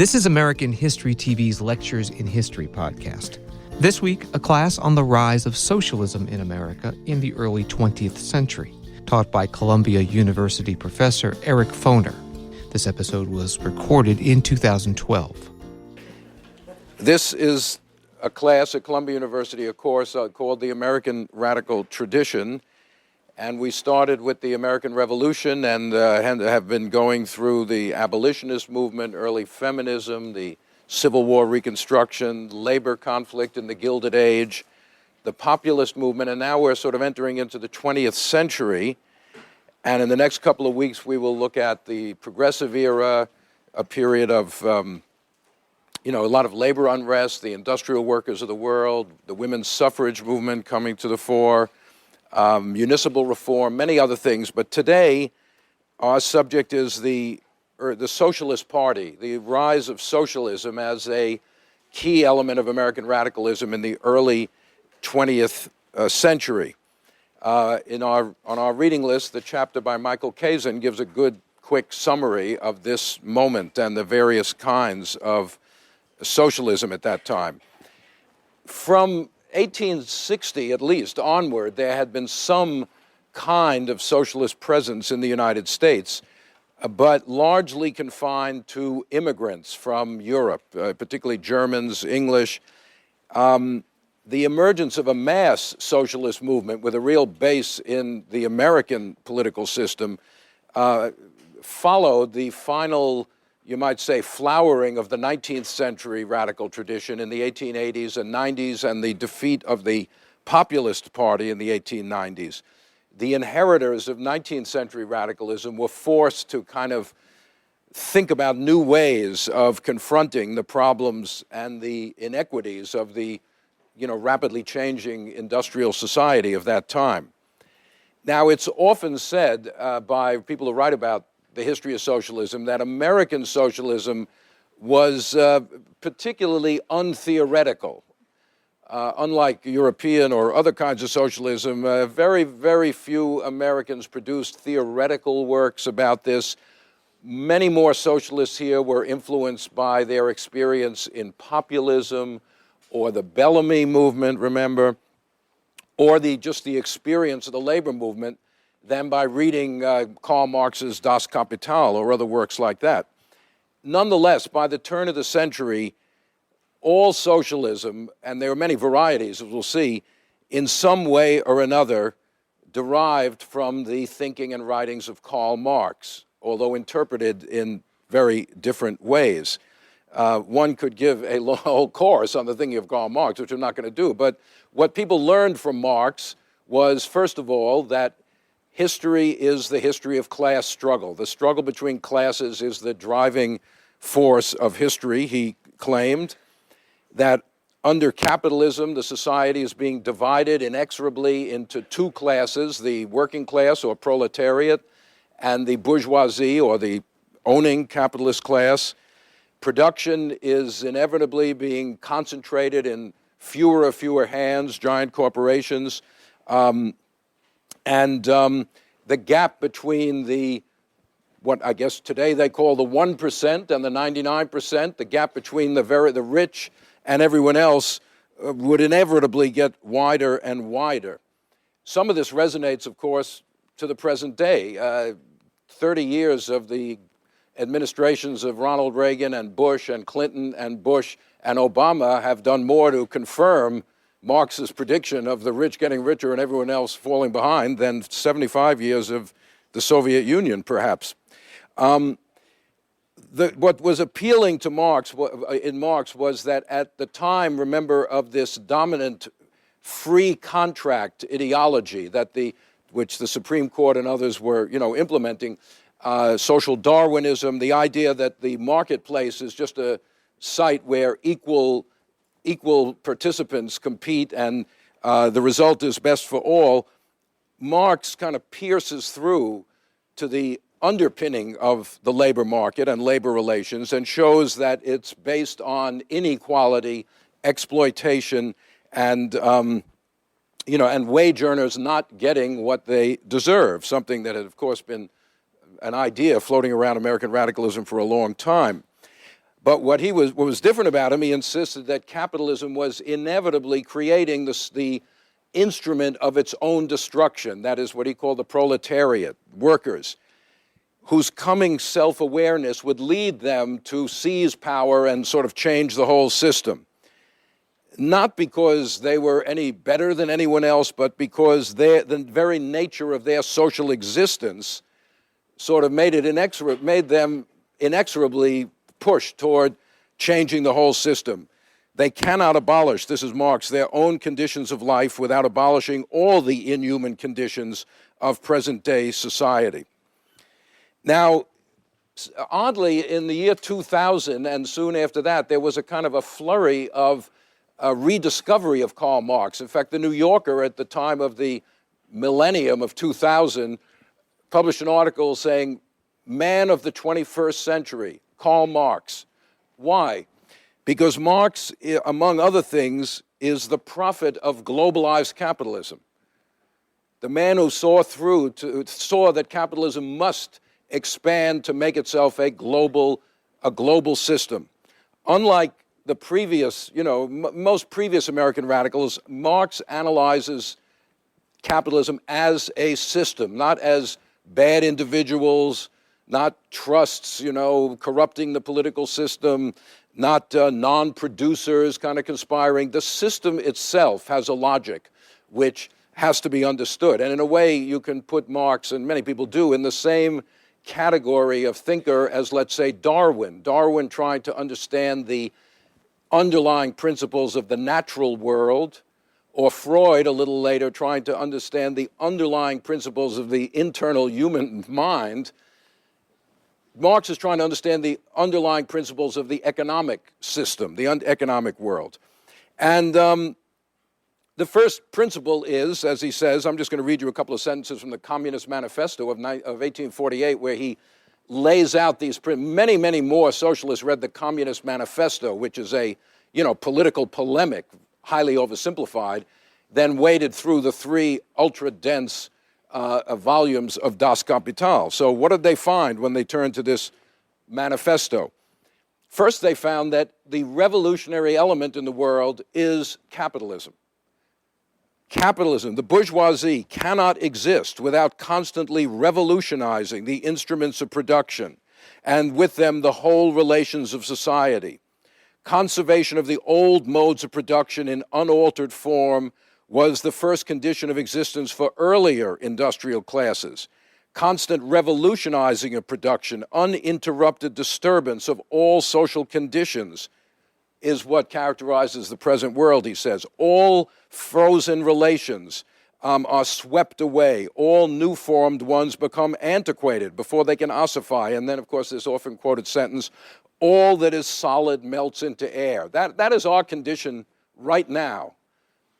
This is American History TV's Lectures in History podcast. This week, a class on the rise of socialism in America in the early 20th century, taught by Columbia University professor Eric Foner. This episode was recorded in 2012. This is a class at Columbia University, a course called the American Radical Tradition. And we started with the American Revolution and have been going through the abolitionist movement, early feminism, the Civil War Reconstruction, labor conflict in the Gilded Age, the populist movement, and now we're sort of entering into the 20th century. And in the next couple of weeks, we will look at the progressive era, a period of, a lot of labor unrest, the industrial workers of the world, the women's suffrage movement coming to the fore, municipal reform, many other things. But today, our subject is the Socialist Party, the rise of socialism as a key element of American radicalism in the early 20th century. On our reading list, the chapter by Michael Kazin gives a good, quick summary of this moment and the various kinds of socialism at that time. From 1860, at least, onward, there had been some kind of socialist presence in the United States, but largely confined to immigrants from Europe, particularly Germans, English. The emergence of a mass socialist movement with a real base in the American political system followed the final, you might say, flowering of the 19th century radical tradition in the 1880s and 90s and the defeat of the Populist Party in the 1890s. The inheritors of 19th century radicalism were forced to kind of think about new ways of confronting the problems and the inequities of the rapidly changing industrial society of that time. Now, it's often said by people who write about the history of socialism that American socialism was particularly untheoretical. Unlike European or other kinds of socialism, very, very few Americans produced theoretical works about this. Many more socialists here were influenced by their experience in populism or the Bellamy movement, remember, or just the experience of the labor movement than by reading Karl Marx's Das Kapital or other works like that. Nonetheless, by the turn of the century, all socialism, and there are many varieties, as we'll see, in some way or another derived from the thinking and writings of Karl Marx, although interpreted in very different ways. One could give a whole course on the thinking of Karl Marx, which I'm not going to do, but what people learned from Marx was, first of all, that history is the history of class struggle. The struggle between classes is the driving force of history. He claimed that under capitalism, the society is being divided inexorably into two classes, the working class or proletariat and the bourgeoisie or the owning capitalist class. Production is inevitably being concentrated in fewer hands, giant corporations. And the gap between what I guess today they call the 1% and the 99%, the gap between the rich and everyone else would inevitably get wider and wider. Some of this resonates, of course, to the present day. 30 years of the administrations of Ronald Reagan and Bush and Clinton and Bush and Obama have done more to confirm Marx's prediction of the rich getting richer and everyone else falling behind than 75 years of the Soviet Union, perhaps. What was appealing to Marx was that at the time, remember, of this dominant free contract ideology which the Supreme Court and others were, implementing, social Darwinism, the idea that the marketplace is just a site where equal participants compete and the result is best for all. Marx kind of pierces through to the underpinning of the labor market and labor relations and shows that it's based on inequality, exploitation, and wage earners not getting what they deserve, something that had, of course, been an idea floating around American radicalism for a long time. But what was different about him, he insisted that capitalism was inevitably creating the instrument of its own destruction. That is what he called the proletariat, workers, whose coming self-awareness would lead them to seize power and sort of change the whole system. Not because they were any better than anyone else, but because the very nature of their social existence sort of made them inexorably pushed toward changing the whole system. They cannot abolish, this is Marx, their own conditions of life without abolishing all the inhuman conditions of present-day society. Now, oddly, in the year 2000 and soon after that, there was a kind of a flurry of a rediscovery of Karl Marx. In fact, the New Yorker at the time of the millennium of 2000 published an article saying, "Man of the 21st century, Karl Marx." Why? Because Marx, among other things, is the prophet of globalized capitalism. The man who saw that capitalism must expand to make itself a global system. Unlike the previous, most previous American radicals, Marx analyzes capitalism as a system, not as bad individuals, not trusts, corrupting the political system, not non-producers kind of conspiring. The system itself has a logic which has to be understood. And in a way, you can put Marx, and many people do, in the same category of thinker as, let's say, Darwin. Darwin tried to understand the underlying principles of the natural world, or Freud a little later trying to understand the underlying principles of the internal human mind. Marx is trying to understand the underlying principles of the economic system, the economic world. And the first principle is, as he says, I'm just going to read you a couple of sentences from the Communist Manifesto of 1848, where he lays out these, many, many more socialists read the Communist Manifesto, which is a, political polemic, highly oversimplified, then waded through the three ultra-dense volumes of Das Kapital. So what did they find when they turned to this manifesto? First, they found that the revolutionary element in the world is capitalism. Capitalism, the bourgeoisie, cannot exist without constantly revolutionizing the instruments of production, and with them the whole relations of society. Conservation of the old modes of production in unaltered form was the first condition of existence for earlier industrial classes. Constant revolutionizing of production, uninterrupted disturbance of all social conditions is what characterizes the present world, he says. All frozen relations are swept away. All new formed ones become antiquated before they can ossify. And then, of course, this often quoted sentence, all that is solid melts into air. That is our condition right now.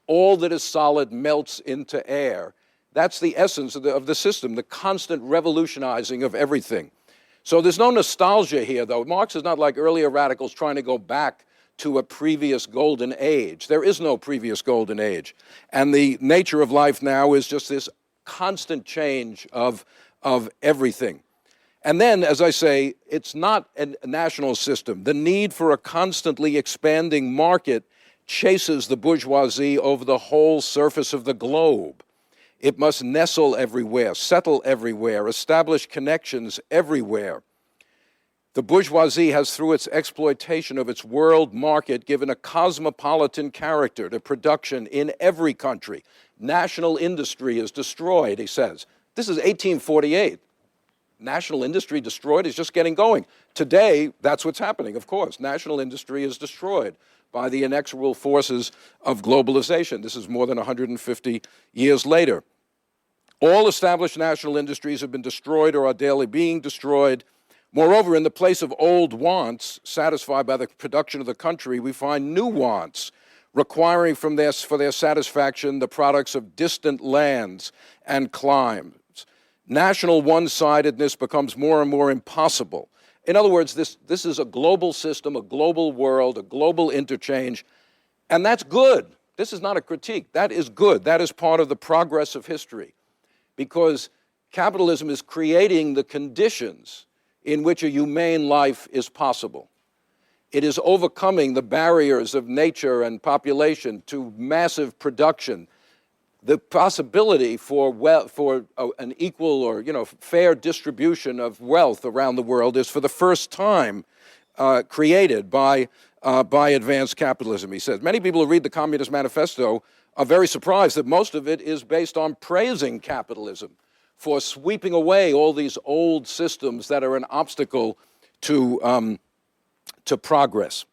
All that is solid melts into air. That's the essence of the system, the constant revolutionizing of everything. So there's no nostalgia here, though. Marx is not like earlier radicals trying to go back to a previous golden age. There is no previous golden age. And the nature of life now is just this constant change of everything. And then, as I say, it's not a national system. The need for a constantly expanding market chases the bourgeoisie over the whole surface of the globe. It must nestle everywhere, settle everywhere, establish connections everywhere. The bourgeoisie has, through its exploitation of its world market, given a cosmopolitan character to production in every country. National industry is destroyed, he says. This is 1848. National industry destroyed is just getting going. Today, that's what's happening, of course. National industry is destroyed by the inexorable forces of globalization. This is more than 150 years later. All established national industries have been destroyed or are daily being destroyed. Moreover, in the place of old wants satisfied by the production of the country, we find new wants requiring for their satisfaction the products of distant lands and climes. National one-sidedness becomes more and more impossible. In other words, this is a global system, a global world, a global interchange, and that's good. This is not a critique. That is good. That is part of the progress of history, because capitalism is creating the conditions in which a humane life is possible. It is overcoming the barriers of nature and population to massive production. The possibility for an equal or fair distribution of wealth around the world is for the first time created by advanced capitalism, he says. Many people who read the Communist Manifesto are very surprised that most of it is based on praising capitalism for sweeping away all these old systems that are an obstacle to progress.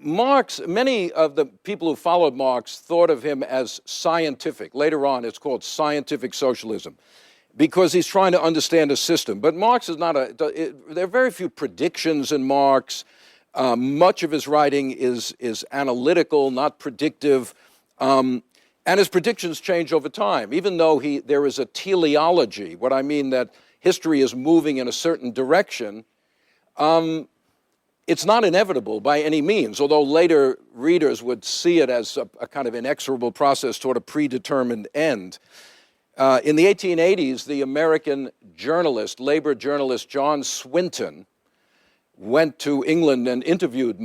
Marx, many of the people who followed Marx thought of him as scientific. Later on, it's called scientific socialism, because he's trying to understand a system. But Marx is not there are very few predictions in Marx. Much of his writing is analytical, not predictive. And his predictions change over time, even though there is a teleology. What I mean that history is moving in a certain direction. It's not inevitable by any means, although later readers would see it as a kind of inexorable process toward a predetermined end. In the 1880s, the American journalist, labor journalist John Swinton, went to England and interviewed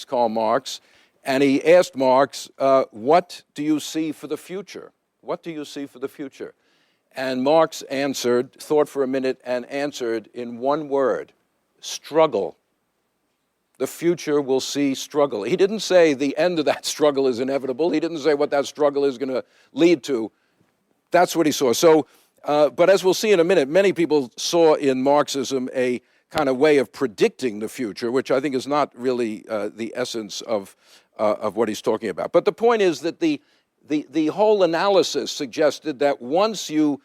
Karl Marx, and he asked Marx, what do you see for the future? What do you see for the future? And Marx thought for a minute, and answered in one word: struggle. The future will see struggle. He didn't say the end of that struggle is inevitable. He didn't say what that struggle is going to lead to. That's what he saw. So, but as we'll see in a minute, many people saw in Marxism a kind of way of predicting the future, which I think is not really the essence of what he's talking about. But the point is that the whole analysis suggested that once you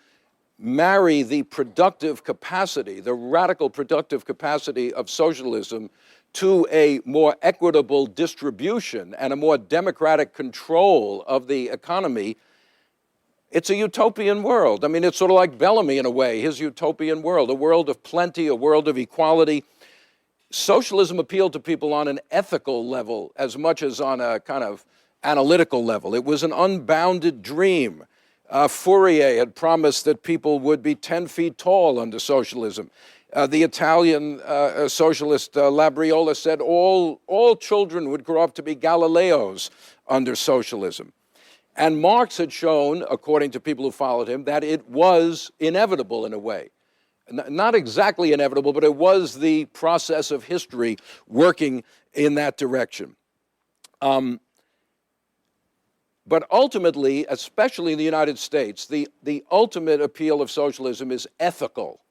marry the productive capacity, the radical productive capacity of socialism, to a more equitable distribution and a more democratic control of the economy, it's a utopian world. I mean, it's sort of like Bellamy in a way, his utopian world, a world of plenty, a world of equality. Socialism appealed to people on an ethical level as much as on a kind of analytical level. It was an unbounded dream. Fourier had promised that people would be 10 feet tall under socialism. The Italian socialist Labriola said all children would grow up to be Galileos under socialism. And Marx had shown, according to people who followed him, that it was inevitable in a way. Not exactly inevitable, but it was the process of history working in that direction. But ultimately, especially in the United States, the ultimate appeal of socialism is ethical,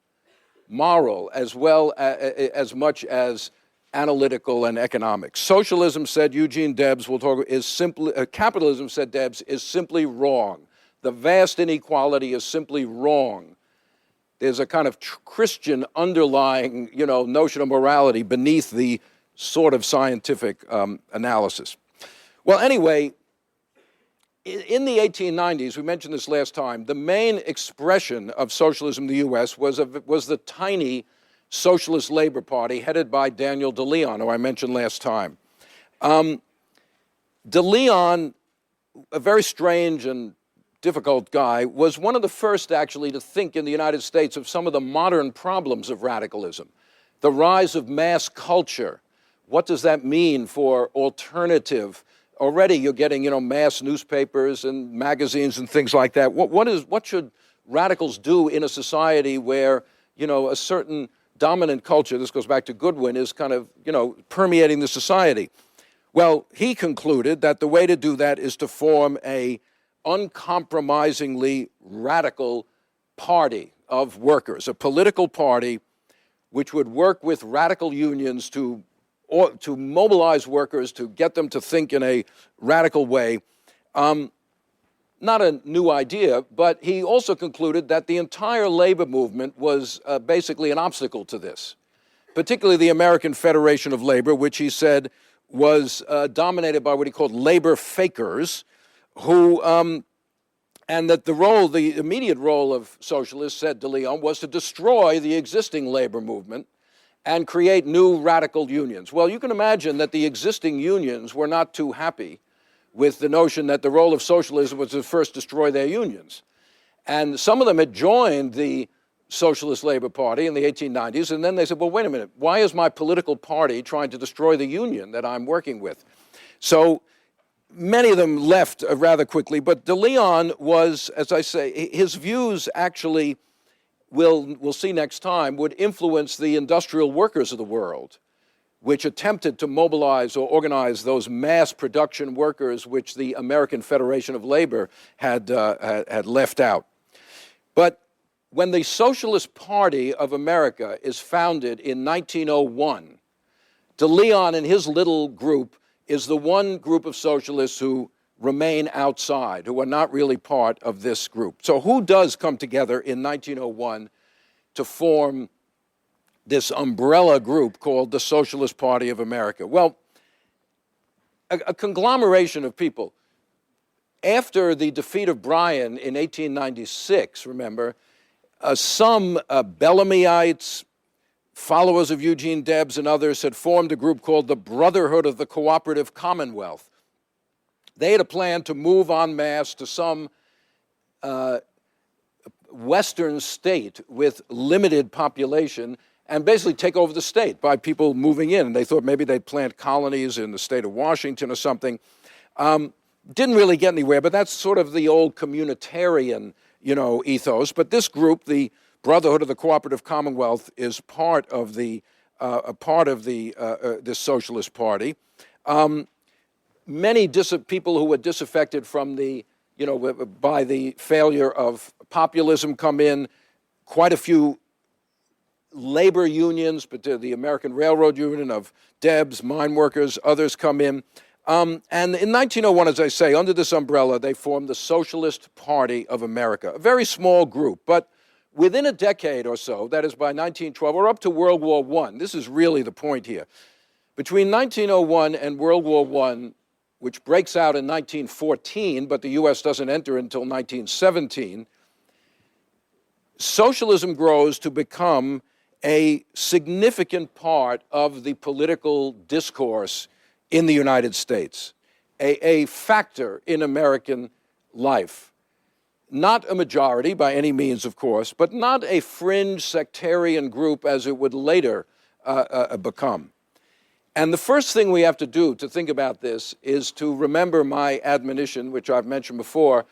moral, as well as much as analytical and economic. Socialism, said Eugene Debs, is simply capitalism, said Debs, is simply wrong. The vast inequality is simply wrong. There's a kind of Christian underlying, notion of morality beneath the sort of scientific analysis. Well, anyway, in the 1890s, we mentioned this last time, the main expression of socialism in the U.S. was the tiny Socialist Labor Party headed by Daniel De Leon, who I mentioned last time. De Leon, a very strange and difficult guy, was one of the first actually to think in the United States of some of the modern problems of radicalism. The rise of mass culture. What does that mean for alternative? Already you're getting, mass newspapers and magazines and things like that. What should radicals do in a society where, a certain dominant culture, this goes back to Goodwin, is kind of, permeating the society? Well, he concluded that the way to do that is to form a uncompromisingly radical party of workers, a political party which would work with radical unions to mobilize workers, to get them to think in a radical way. Not a new idea, but he also concluded that the entire labor movement was basically an obstacle to this, particularly the American Federation of Labor, which he said was dominated by what he called labor fakers, who, and that the immediate role of socialists, said De Leon, was to destroy the existing labor movement and create new radical unions. Well, you can imagine that the existing unions were not too happy with the notion that the role of socialism was to first destroy their unions. And some of them had joined the Socialist Labor Party in the 1890s, and then they said, well, wait a minute, why is my political party trying to destroy the union that I'm working with? So many of them left rather quickly, but De Leon was, as I say, his views actually, we'll see next time, would influence the industrial workers of the world, which attempted to mobilize or organize those mass production workers which the American Federation of Labor had left out. But when the Socialist Party of America is founded in 1901, De Leon and his little group is the one group of socialists who remain outside, who are not really part of this group. So who does come together in 1901 to form this umbrella group called the Socialist Party of America? Well, a conglomeration of people. After the defeat of Bryan in 1896, remember, some Bellamyites, followers of Eugene Debs and others, had formed a group called the Brotherhood of the Cooperative Commonwealth. They had a plan to move en masse to some western state with limited population and basically take over the state by people moving in. And they thought maybe they'd plant colonies in the state of Washington or something. Didn't really get anywhere, but that's sort of the old communitarian, ethos. But this group, the Brotherhood of the Cooperative Commonwealth, is part of this Socialist Party. Many people who were disaffected from by the failure of populism come in. Quite a few labor unions, but the American Railroad Union of Debs, mine workers, others come in. And in 1901, as I say, under this umbrella, they formed the Socialist Party of America, a very small group. But within a decade or so, that is by 1912, or up to World War I, this is really the point here. Between 1901 and World War I, which breaks out in 1914, but the U.S. doesn't enter until 1917, socialism grows to become a significant part of the political discourse in the United States, a factor in American life. Not a majority by any means, of course, but not a fringe sectarian group as it would later become. And the first thing we have to do to think about this is to remember my admonition, which I've mentioned before,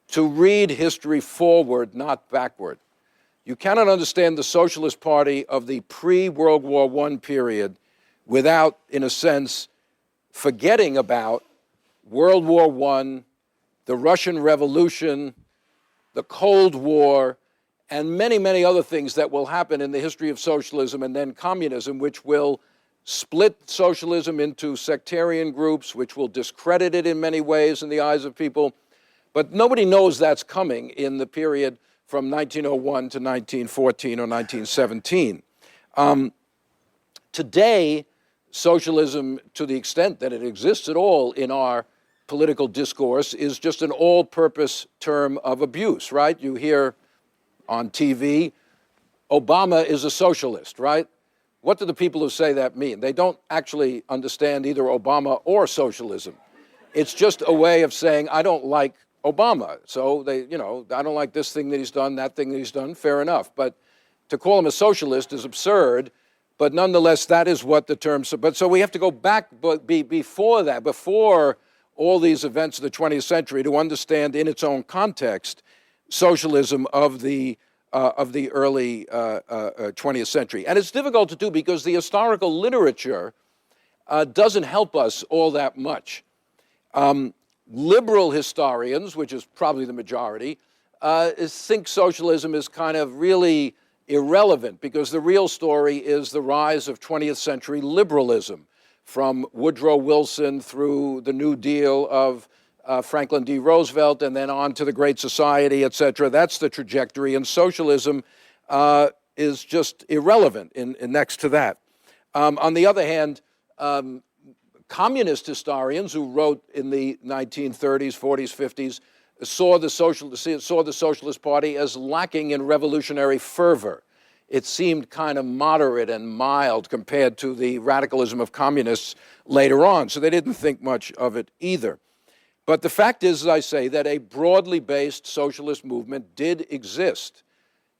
to read history forward, not backward. You cannot understand the Socialist Party of the pre-World War I period without, in a sense, forgetting about World War I, the Russian Revolution, the Cold War, and many, many other things that will happen in the history of socialism and then communism, which will split socialism into sectarian groups, which will discredit it in many ways in the eyes of people. But nobody knows that's coming in the period from 1901 to 1914 or 1917. Today, socialism, to the extent that it exists at all in our political discourse, is just an all-purpose term of abuse, right? You hear on TV, Obama is a socialist, right? What do the people who say that mean? They don't actually understand either Obama or socialism. It's just a way of saying, I don't like Obama. So I don't like this thing that he's done, that thing that he's done, fair enough. But to call him a socialist is absurd. But nonetheless, that is what the term. But so we have to go back, before that, before all these events of the 20th century, to understand in its own context socialism of the early 20th century. And it's difficult to do because the historical literature doesn't help us all that much. Liberal historians, which is probably the majority, think socialism is kind of really irrelevant because the real story is the rise of 20th century liberalism, from Woodrow Wilson through the New Deal of Franklin D. Roosevelt and then on to the Great Society, et cetera. That's the trajectory, and socialism is just irrelevant next to that. On the other hand, communist historians who wrote in the 1930s, 40s, 50s saw the Socialist Party as lacking in revolutionary fervor. It seemed kind of moderate and mild compared to the radicalism of communists later on, so they didn't think much of it either. But the fact is, as I say, that a broadly based socialist movement did exist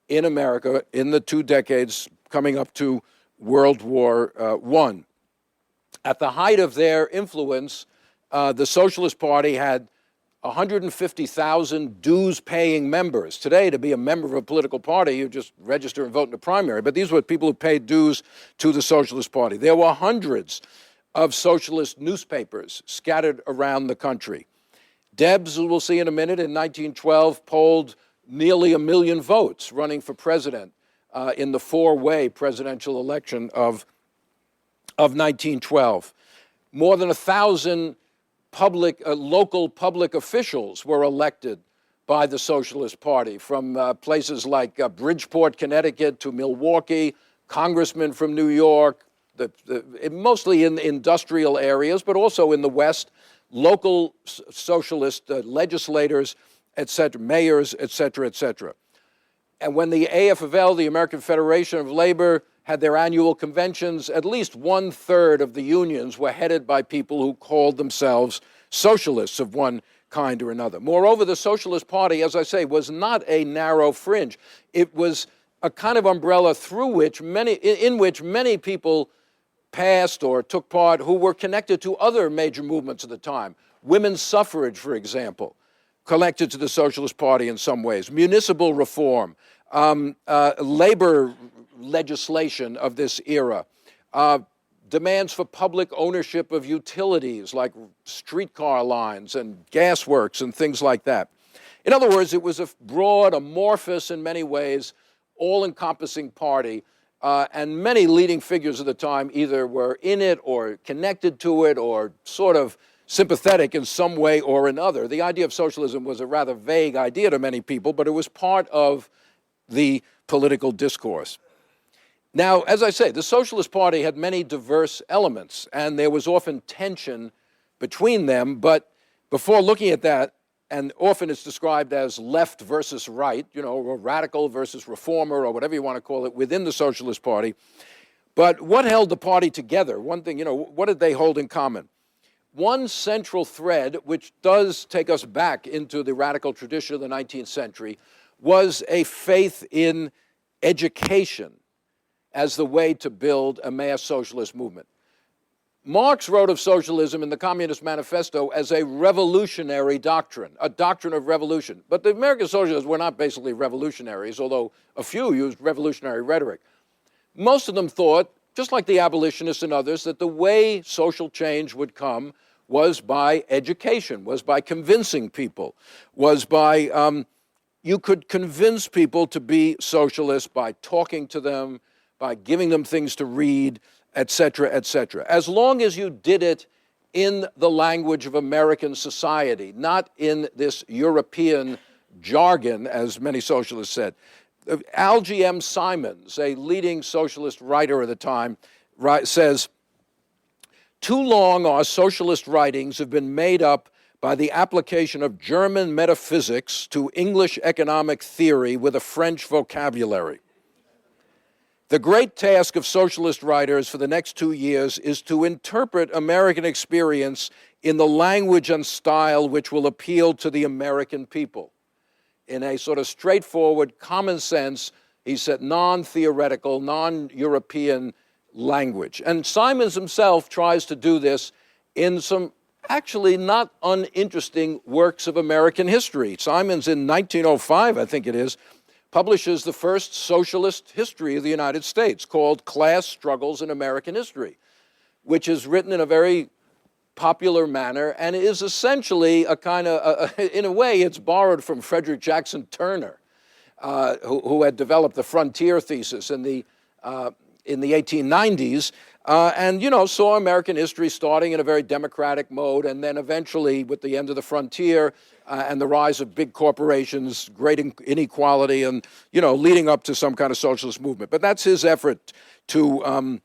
in America in the 2 decades coming up to World War I. At the height of their influence, the Socialist Party had 150,000 dues-paying members. Today, to be a member of a political party, you just register and vote in the primary. But these were people who paid dues to the Socialist Party. There were hundreds of socialist newspapers scattered around the country. Debs, who we'll see in a minute, in 1912 polled nearly 1 million votes running for president in the four-way presidential election of 1912. More than 1,000 local public officials were elected by the Socialist Party, from places like Bridgeport, Connecticut, to Milwaukee, congressmen from New York, mostly in industrial areas, but also in the West, local socialist legislators, etc., mayors, etc., etc. And when the AFL, the American Federation of Labor, had their annual conventions, at least 1/3 of the unions were headed by people who called themselves socialists of one kind or another. Moreover, the Socialist Party, as I say, was not a narrow fringe. It was a kind of umbrella in which many people passed or took part who were connected to other major movements of the time. Women's suffrage, for example, connected to the Socialist Party in some ways. Municipal reform, labor legislation of this era, demands for public ownership of utilities like streetcar lines and gasworks and things like that. In other words, it was a broad, amorphous, in many ways, all-encompassing party, and many leading figures of the time either were in it or connected to it or sort of sympathetic in some way or another. The idea of socialism was a rather vague idea to many people, but it was part of the political discourse. Now, as I say, the Socialist Party had many diverse elements, and there was often tension between them. But before looking at that, and often it's described as left versus right, or radical versus reformer, or whatever you want to call it, within the Socialist Party. But what held the party together? One thing, what did they hold in common? One central thread, which does take us back into the radical tradition of the 19th century, was a faith in education as the way to build a mass socialist movement. Marx wrote of socialism in the Communist Manifesto as a revolutionary doctrine, a doctrine of revolution. But the American socialists were not basically revolutionaries, although a few used revolutionary rhetoric. Most of them thought, just like the abolitionists and others, that the way social change would come was by education, was by convincing people, was by, you could convince people to be socialists by talking to them, by giving them things to read, etc., etc. As long as you did it in the language of American society, not in this European jargon, as many socialists said. Algy M. Simons, a leading socialist writer at the time, says, "Too long our socialist writings have been made up by the application of German metaphysics to English economic theory with a French vocabulary. The great task of socialist writers for the next 2 years is to interpret American experience in the language and style which will appeal to the American people." In a sort of straightforward, common sense, he said, non-theoretical, non-European language. And Simons himself tries to do this in some actually not uninteresting works of American history. Simons, in 1905, I think it is, publishes the first socialist history of the United States, called Class Struggles in American History, which is written in a very popular manner and is essentially a kind of, in a way, it's borrowed from Frederick Jackson Turner, who had developed the frontier thesis in the 1890s, and saw American history starting in a very democratic mode, and then eventually, with the end of the frontier and the rise of big corporations, great inequality, and leading up to some kind of socialist movement. But that's his effort to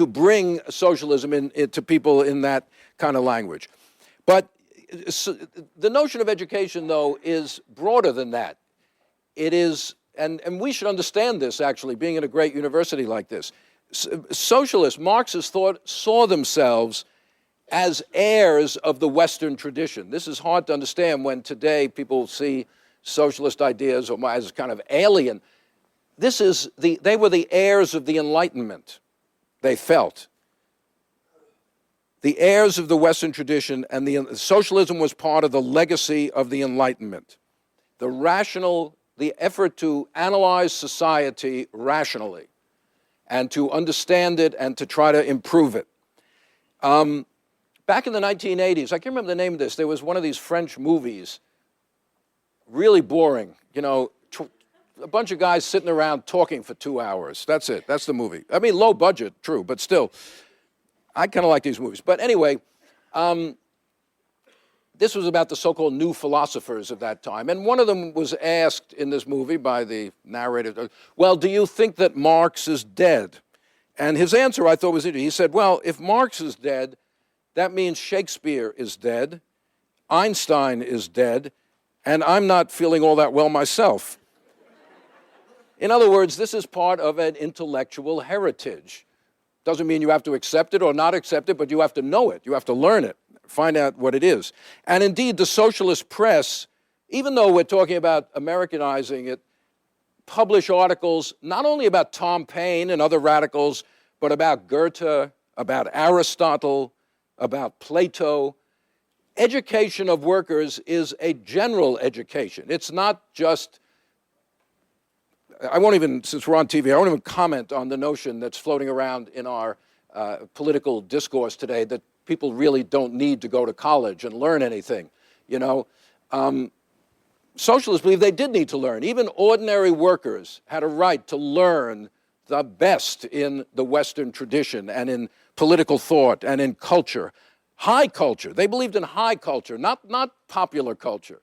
bring socialism to people in that kind of language. But the notion of education, though, is broader than that. It is, and we should understand this, actually, being in a great university like this. Socialists, Marxists saw themselves as heirs of the Western tradition. This is hard to understand when today people see socialist ideas or as kind of alien. They were the heirs of the Enlightenment, they felt. The heirs of the Western tradition, and socialism was part of the legacy of the Enlightenment. The effort to analyze society rationally and to understand it and to try to improve it. Back in the 1980s, I can't remember the name of this, there was one of these French movies, really boring, a bunch of guys sitting around talking for 2 hours. That's it, that's the movie. I mean, low budget, true, but still. I kind of like these movies. But anyway, this was about the so-called new philosophers of that time. And one of them was asked in this movie by the narrator, well, do you think that Marx is dead? And his answer I thought was interesting. He said, well, if Marx is dead, that means Shakespeare is dead, Einstein is dead, and I'm not feeling all that well myself. In other words, this is part of an intellectual heritage. Doesn't mean you have to accept it or not accept it, but you have to know it. You have to learn it, find out what it is. And indeed, the socialist press, even though we're talking about Americanizing it, publish articles not only about Tom Paine and other radicals, but about Goethe, about Aristotle, about Plato. Education of workers is a general education. It's not just I won't even, since we're on TV, I won't even comment on the notion that's floating around in our political discourse today that people really don't need to go to college and learn anything. Socialists believe they did need to learn. Even ordinary workers had a right to learn the best in the Western tradition and in political thought and in culture. High culture. They believed in high culture, not popular culture.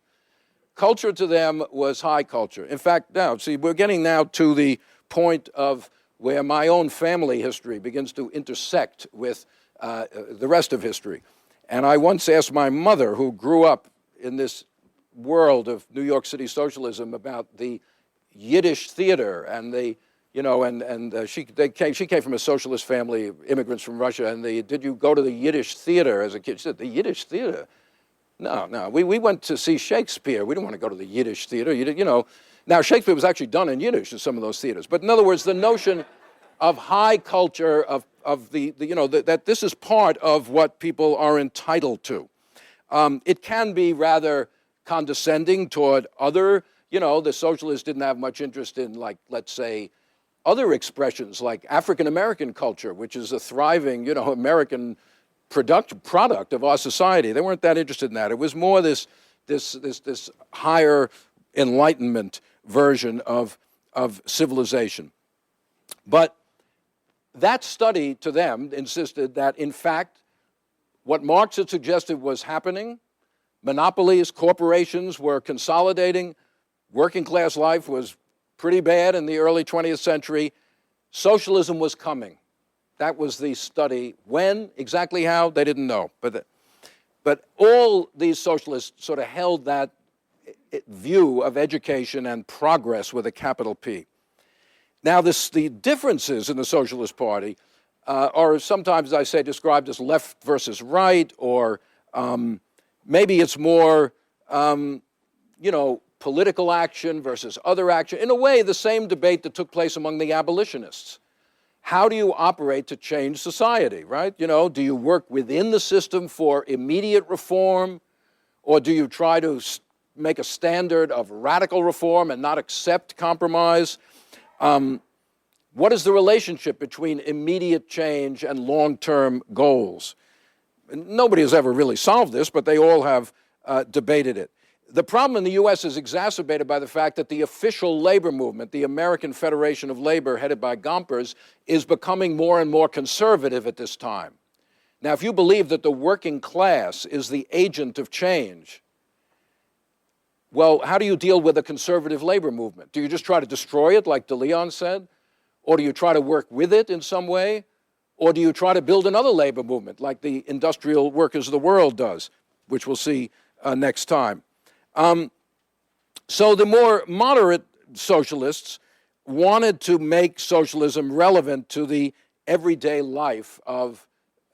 Culture to them was high culture. In fact, now, see, we're getting now to the point of where my own family history begins to intersect with the rest of history. And I once asked my mother, who grew up in this world of New York City socialism, about the Yiddish theater and she came from a socialist family, immigrants from Russia, and did you go to the Yiddish theater as a kid? She said, the Yiddish theater? No, we went to see Shakespeare. We didn't want to go to the Yiddish theater. Now Shakespeare was actually done in Yiddish in some of those theaters. But in other words, the notion of high culture, that this is part of what people are entitled to. It can be rather condescending toward other, the socialists didn't have much interest in, like, let's say, other expressions like African American culture, which is a thriving, American product of our society. They weren't that interested in that. It was more this higher Enlightenment version of civilization. But that study to them insisted that, in fact, what Marx had suggested was happening. Monopolies, corporations were consolidating. Working class life was pretty bad in the early 20th century. Socialism was coming. That was the study. When, exactly how, they didn't know. But all these socialists sort of held that view of education and progress with a capital P. Now, the differences in the Socialist Party are sometimes, as I say, described as left versus right, or maybe it's more, political action versus other action. In a way, the same debate that took place among the abolitionists. How do you operate to change society, right? Do you work within the system for immediate reform, or do you try to make a standard of radical reform and not accept compromise? What is the relationship between immediate change and long-term goals? Nobody has ever really solved this, but they all have debated it. The problem in the U.S. is exacerbated by the fact that the official labor movement, the American Federation of Labor, headed by Gompers, is becoming more and more conservative at this time. Now, if you believe that the working class is the agent of change, well, how do you deal with a conservative labor movement? Do you just try to destroy it, like De Leon said? Or do you try to work with it in some way? Or do you try to build another labor movement, like the industrial workers of the world does, which we'll see next time? So the more moderate socialists wanted to make socialism relevant to the everyday life of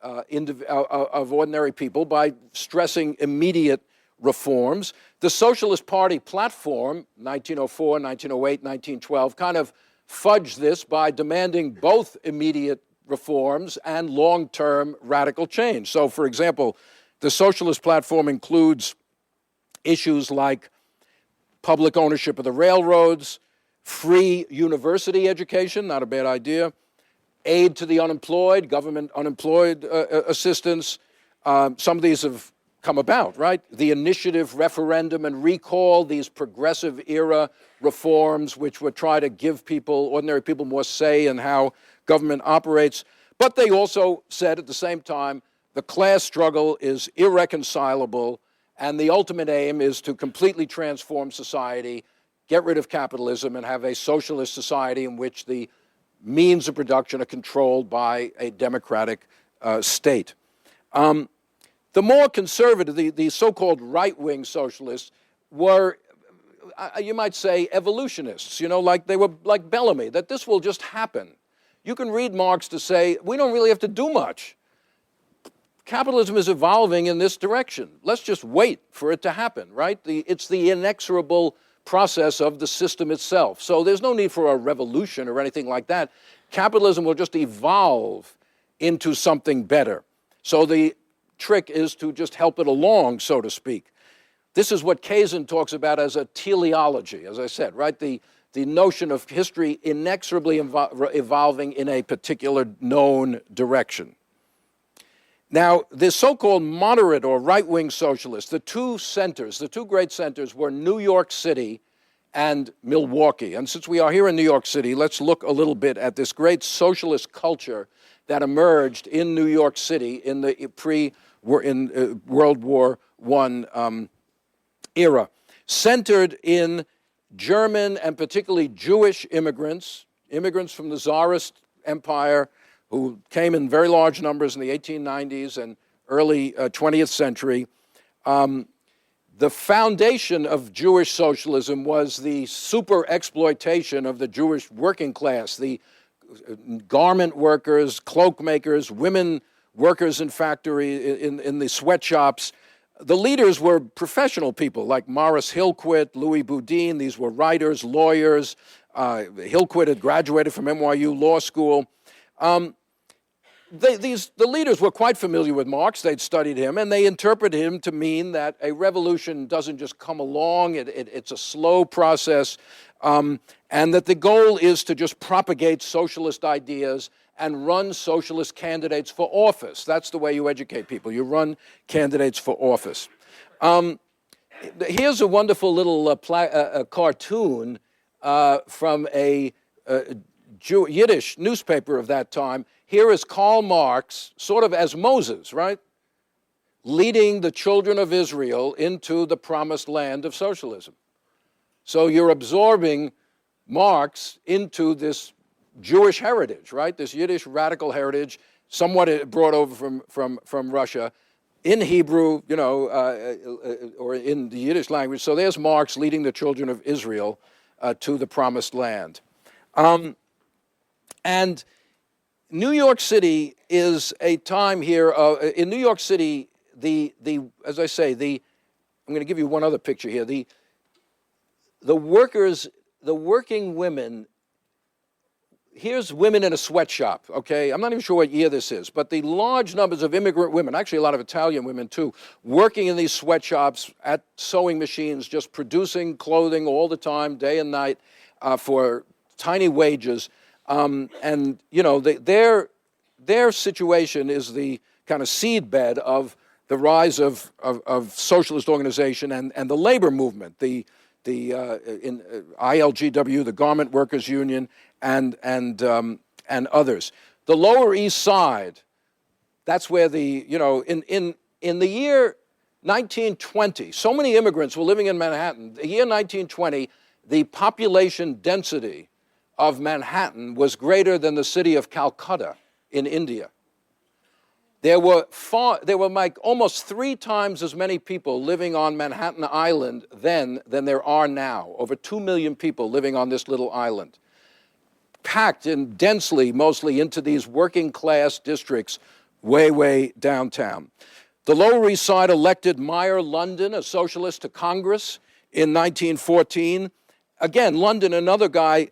ordinary people by stressing immediate reforms. The Socialist Party platform, 1904, 1908, 1912, kind of fudged this by demanding both immediate reforms and long-term radical change. So, for example, the Socialist platform includes issues like public ownership of the railroads, free university education, not a bad idea, aid to the unemployed, government unemployed assistance. Some of these have come about, right? The initiative, referendum, and recall, these progressive era reforms which would try to give people, ordinary people, more say in how government operates. But they also said at the same time, the class struggle is irreconcilable, and the ultimate aim is to completely transform society, get rid of capitalism, and have a socialist society in which the means of production are controlled by a democratic state. The more conservative, the so-called right-wing socialists were, you might say, evolutionists, like they were like Bellamy, that this will just happen. You can read Marx to say, we don't really have to do much. Capitalism is evolving in this direction. Let's just wait for it to happen, right? It's the inexorable process of the system itself. So there's no need for a revolution or anything like that. Capitalism will just evolve into something better. So the trick is to just help it along, so to speak. This is what Kazin talks about as a teleology, as I said, right? The notion of history inexorably evolving in a particular known direction. Now, the so-called moderate or right-wing socialists, the two great centers were New York City and Milwaukee. And since we are here in New York City, let's look a little bit at this great socialist culture that emerged in New York City in the World War I era, centered in German and particularly Jewish immigrants from the Tsarist Empire, who came in very large numbers in the 1890s and early 20th century. The foundation of Jewish socialism was the super exploitation of the Jewish working class, the garment workers, cloak makers, women workers in factory, in the sweatshops. The leaders were professional people like Morris Hillquit, Louis Boudin. These were writers, lawyers. Hillquit had graduated from NYU Law School. The leaders were quite familiar with Marx. They'd studied him, and they interpreted him to mean that a revolution doesn't just come along. It's a slow process, and that the goal is to just propagate socialist ideas and run socialist candidates for office. That's the way you educate people. You run candidates for office. Here's a wonderful little cartoon from a Yiddish newspaper of that time. Here is Karl Marx, sort of as Moses, right? Leading the children of Israel into the promised land of socialism. So you're absorbing Marx into this Jewish heritage, right? This Yiddish radical heritage, somewhat brought over from Russia, in Hebrew, or in the Yiddish language. So there's Marx leading the children of Israel to the promised land. And New York City is a time here. In New York City, as I say, I'm going to give you one other picture here. The working women. Here's women in a sweatshop. Okay, I'm not even sure what year this is, but the large numbers of immigrant women, actually a lot of Italian women too, working in these sweatshops at sewing machines, just producing clothing all the time, day and night, for tiny wages. And their situation is the kind of seedbed of the rise of socialist organization and the labor movement, in ILGW, the Garment Workers Union, and others. The Lower East Side, that's where in the year 1920, so many immigrants were living in Manhattan. The year 1920, the population density of Manhattan was greater than the city of Calcutta in India. There were like almost 3 times as many people living on Manhattan Island then than there are now. Over 2 million people living on this little island, packed in densely, mostly into these working class districts way downtown. The Lower East Side elected Meyer London, a socialist, to Congress in 1914. Again, London, another guy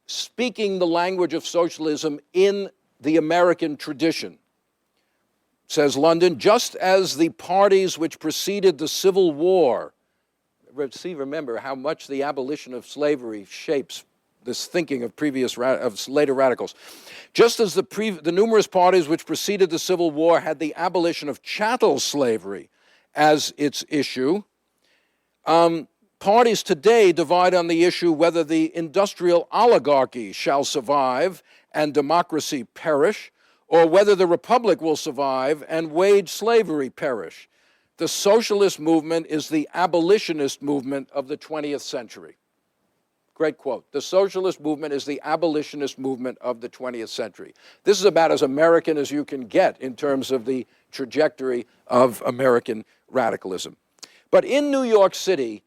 speaking the language of socialism in the American tradition. Says London, just as the parties which preceded the Civil War, remember how much the abolition of slavery shapes this thinking of later radicals. Just as the numerous parties which preceded the Civil War had the abolition of chattel slavery as its issue, parties today divide on the issue whether the industrial oligarchy shall survive and democracy perish, or whether the republic will survive and wage slavery perish. The socialist movement is the abolitionist movement of the 20th century. Great quote. The socialist movement is the abolitionist movement of the 20th century. This is about as American as you can get in terms of the trajectory of American radicalism. But in New York City,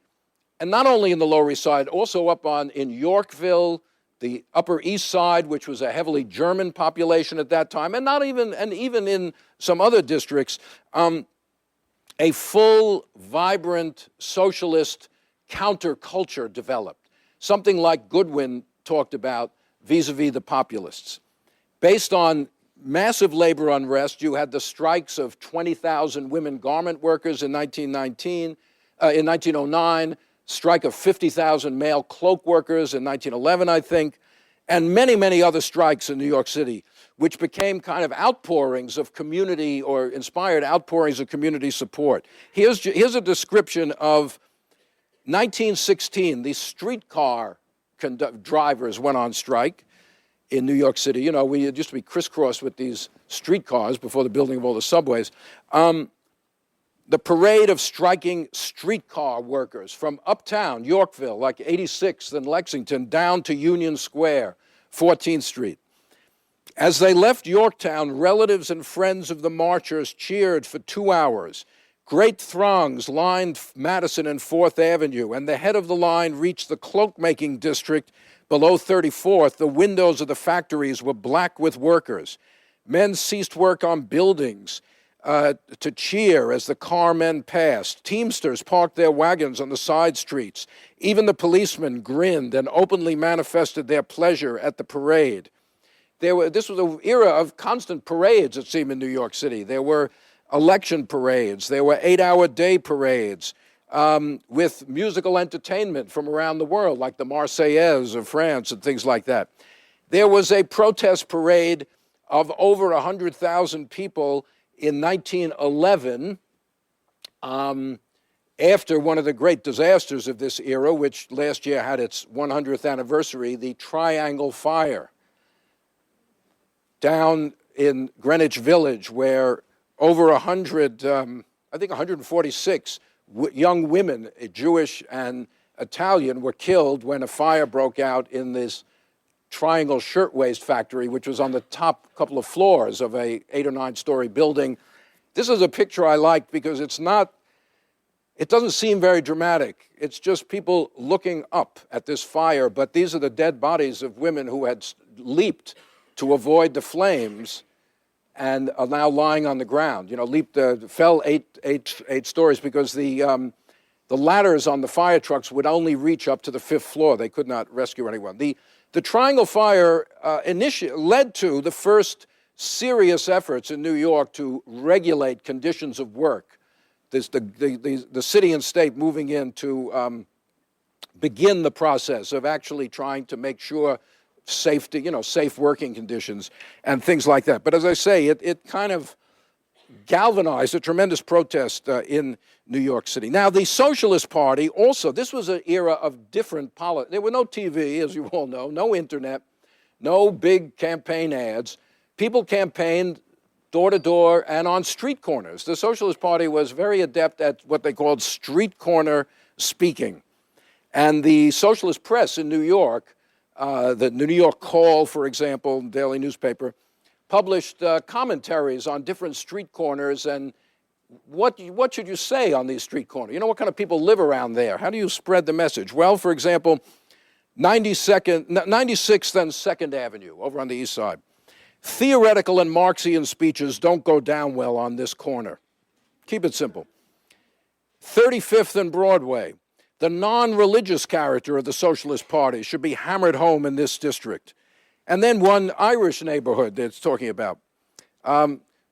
and not only in the Lower East Side, also in Yorkville, the Upper East Side, which was a heavily German population at that time, and even in some other districts, a full, vibrant, socialist counterculture developed. Something like Goodwin talked about vis-a-vis the populists. Based on massive labor unrest, you had the strikes of 20,000 women garment workers in 1909, strike of 50,000 male cloak workers in 1911, I think, and many, many other strikes in New York City, which became kind of outpourings of community or inspired outpourings of community support. Here's a description of 1916. The streetcar drivers went on strike in New York City. You know, we used to be crisscrossed with these streetcars before the building of all the subways. The parade of striking streetcar workers from uptown, Yorkville, like 86th and Lexington, down to Union Square, 14th Street. As they left Yorktown, relatives and friends of the marchers cheered for 2 hours. Great throngs lined Madison and 4th Avenue, and the head of the line reached the cloak-making district below 34th. The windows of the factories were black with workers. Men ceased work on buildings to cheer as the carmen passed. Teamsters parked their wagons on the side streets. Even the policemen grinned and openly manifested their pleasure at the parade. This was an era of constant parades, it seemed, in New York City. There were election parades. There were 8-hour day parades with musical entertainment from around the world, like the Marseillaise of France and things like that. There was a protest parade of over 100,000 people in 1911, after one of the great disasters of this era, which last year had its 100th anniversary, the Triangle Fire, down in Greenwich Village, where over 146 young women, Jewish and Italian, were killed when a fire broke out in this Triangle Shirtwaist factory, which was on the top couple of floors of a 8 or 9 story building. This is a picture I like because it doesn't seem very dramatic. It's just people looking up at this fire, but these are the dead bodies of women who had leaped to avoid the flames and are now lying on the ground. You know, fell eight stories because the ladders on the fire trucks would only reach up to the 5th floor. They could not rescue anyone. The Triangle Fire led to the first serious efforts in New York to regulate conditions of work. The city and state moving in to begin the process of actually trying to make sure safety, safe working conditions and things like that. But as I say, it kind of galvanized a tremendous protest in New York City. Now, the Socialist Party also, this was an era of different politics. There were no TV, as you all know, no internet, no big campaign ads. People campaigned door to door and on street corners. The Socialist Party was very adept at what they called street corner speaking. And the socialist press in New York, the New York Call, for example, daily newspaper, published commentaries on different street corners and what should you say on these street corners? You know, what kind of people live around there? How do you spread the message? Well, for example, 96th and 2nd Avenue over on the east side. Theoretical and Marxian speeches don't go down well on this corner. Keep it simple. 35th and Broadway. The non-religious character of the Socialist Party should be hammered home in this district. And then one Irish neighborhood that's talking about.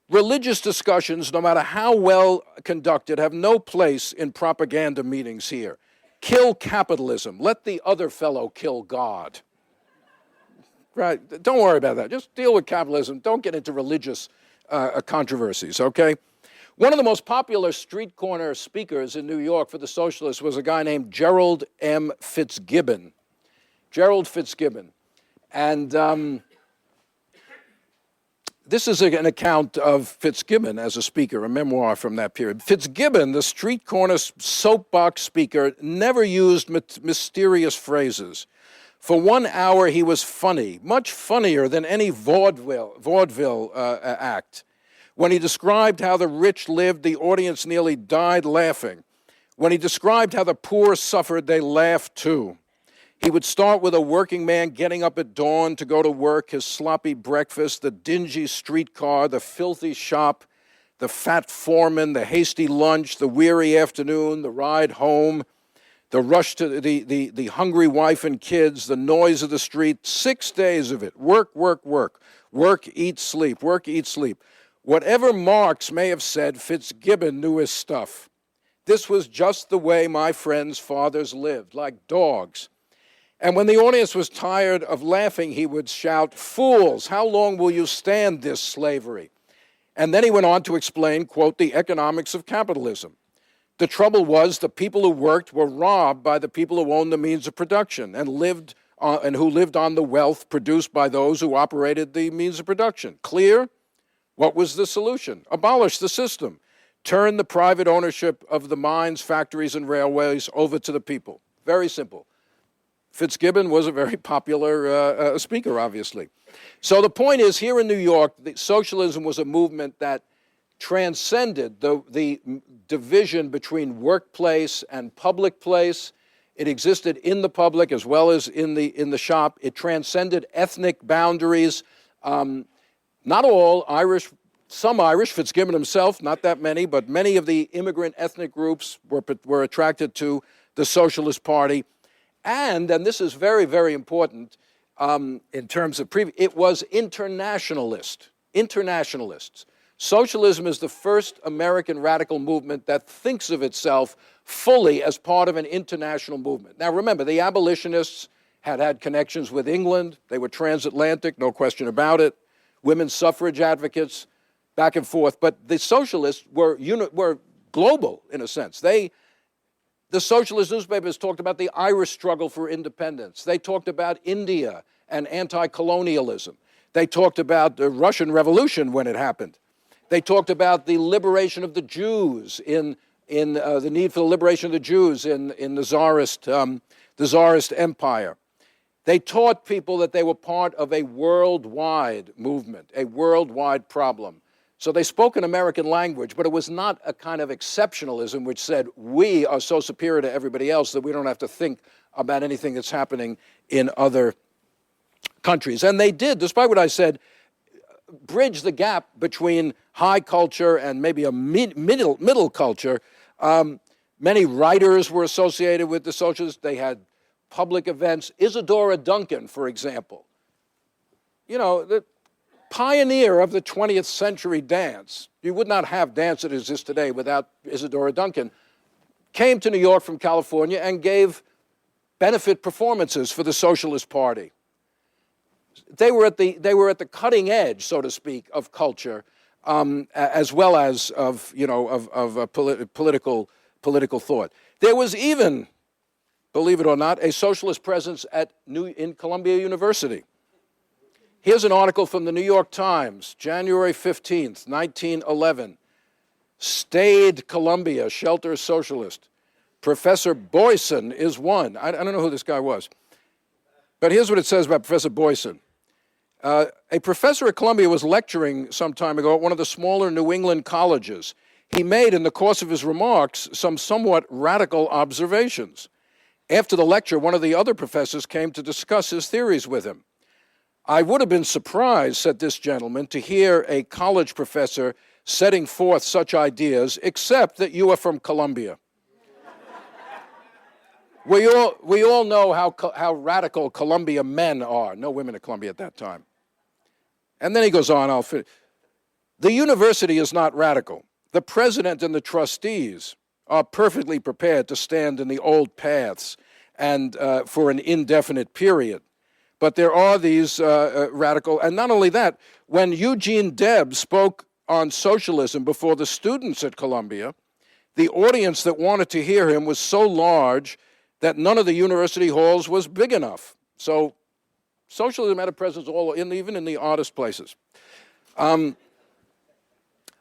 Religious discussions, no matter how well conducted, have no place in propaganda meetings here. Kill capitalism. Let the other fellow kill God. Right? Don't worry about that. Just deal with capitalism. Don't get into religious controversies, okay? One of the most popular street corner speakers in New York for the Socialists was a guy named Gerald M. Fitzgibbon. Gerald Fitzgibbon. And this is an account of Fitzgibbon as a speaker, a memoir from that period. Fitzgibbon, the street corner soapbox speaker, never used mysterious phrases. For 1 hour, he was funny, much funnier than any vaudeville act. When he described how the rich lived, the audience nearly died laughing. When he described how the poor suffered, they laughed too. He would start with a working man getting up at dawn to go to work, his sloppy breakfast, the dingy streetcar, the filthy shop, the fat foreman, the hasty lunch, the weary afternoon, the ride home, the rush to the hungry wife and kids, the noise of the street, 6 days of it. Work, work, work. Work, eat, sleep. Work, eat, sleep. Whatever Marx may have said, Fitzgibbon knew his stuff. This was just the way my friends' fathers lived, like dogs. And when the audience was tired of laughing, he would shout, "Fools, how long will you stand this slavery?" And then he went on to explain, quote, the economics of capitalism. The trouble was the people who worked were robbed by the people who owned the means of production and who lived on the wealth produced by those who operated the means of production. Clear? What was the solution? Abolish the system. Turn the private ownership of the mines, factories, and railways over to the people. Very simple. Fitzgibbon was a very popular speaker, obviously. So the point is, here in New York, socialism was a movement that transcended the division between workplace and public place. It existed in the public as well as in the shop. It transcended ethnic boundaries. Not all Irish, some Irish, Fitzgibbon himself, not that many, but many of the immigrant ethnic groups were attracted to the Socialist Party. And this is very, very important in terms of it was internationalist. Internationalists. Socialism is the first American radical movement that thinks of itself fully as part of an international movement. Now remember, the abolitionists had connections with England. They were transatlantic, no question about it. Women's suffrage advocates, back and forth. But the socialists were global, in a sense. The socialist newspapers talked about the Irish struggle for independence. They talked about India and anti-colonialism. They talked about the Russian Revolution when it happened. They talked about the liberation of the Jews, the need for the liberation of the Jews in the Tsarist Empire. They taught people that they were part of a worldwide movement, a worldwide problem. So they spoke an American language, but it was not a kind of exceptionalism which said we are so superior to everybody else that we don't have to think about anything that's happening in other countries. And they did, despite what I said, bridge the gap between high culture and maybe a middle culture. Many writers were associated with the socialists. They had public events. Isadora Duncan, for example, the pioneer of the 20th century dance. You would not have dance that exists today without Isadora Duncan. Came to New York from California and gave benefit performances for the Socialist Party. They were at the cutting edge, so to speak, of culture, as well as of political thought. There was even, believe it or not, a socialist presence in Columbia University. Here's an article from the New York Times, January 15th, 1911. Stayed Columbia, shelter socialist. Professor Boyson is one. I don't know who this guy was. But here's what it says about Professor Boyson. A professor at Columbia was lecturing some time ago at one of the smaller New England colleges. He made, in the course of his remarks, some somewhat radical observations. After the lecture, one of the other professors came to discuss his theories with him. I would have been surprised, said this gentleman, to hear a college professor setting forth such ideas, except that you are from Colombia. We all know how radical Colombia men are. No women at Columbia at that time. And then he goes on, I'll finish. The university is not radical. The president and the trustees are perfectly prepared to stand in the old paths and for an indefinite period. But there are these radical, and not only that, when Eugene Debs spoke on socialism before the students at Columbia, the audience that wanted to hear him was so large that none of the university halls was big enough. So socialism had a presence even in the oddest places. All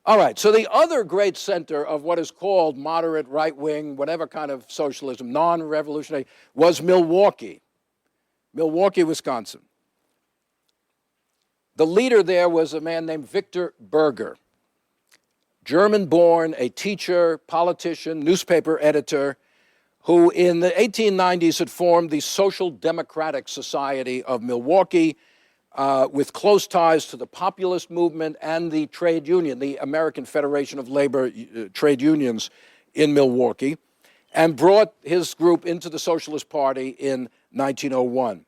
right, so the other great center of what is called moderate, right-wing, whatever kind of socialism, non-revolutionary, was Milwaukee, Wisconsin. The leader there was a man named Victor Berger, German-born, a teacher, politician, newspaper editor, who in the 1890s had formed the Social Democratic Society of Milwaukee with close ties to the populist movement and the trade union, the American Federation of Labor Trade Unions in Milwaukee, and brought his group into the Socialist Party in 1901.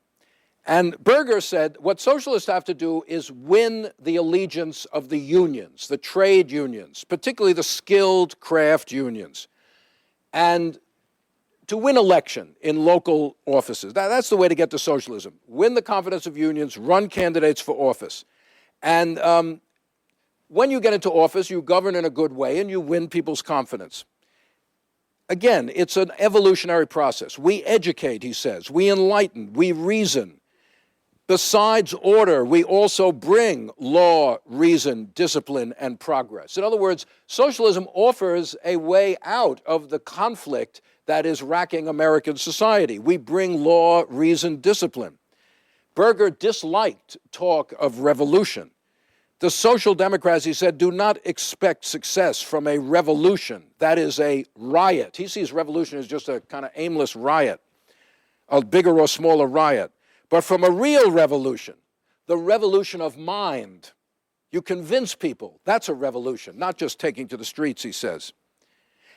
And Berger said, what socialists have to do is win the allegiance of the unions, the trade unions, particularly the skilled craft unions, and to win election in local offices. That's the way to get to socialism. Win the confidence of unions, run candidates for office. And when you get into office, you govern in a good way and you win people's confidence. Again, it's an evolutionary process. We educate, he says. We enlighten. We reason. Besides order, we also bring law, reason, discipline, and progress. In other words, socialism offers a way out of the conflict that is racking American society. We bring law, reason, discipline. Berger disliked talk of revolution. The Social Democrats, he said, do not expect success from a revolution. That is a riot. He sees revolution as just a kind of aimless riot, a bigger or smaller riot. But from a real revolution, the revolution of mind, you convince people. That's a revolution, not just taking to the streets, he says.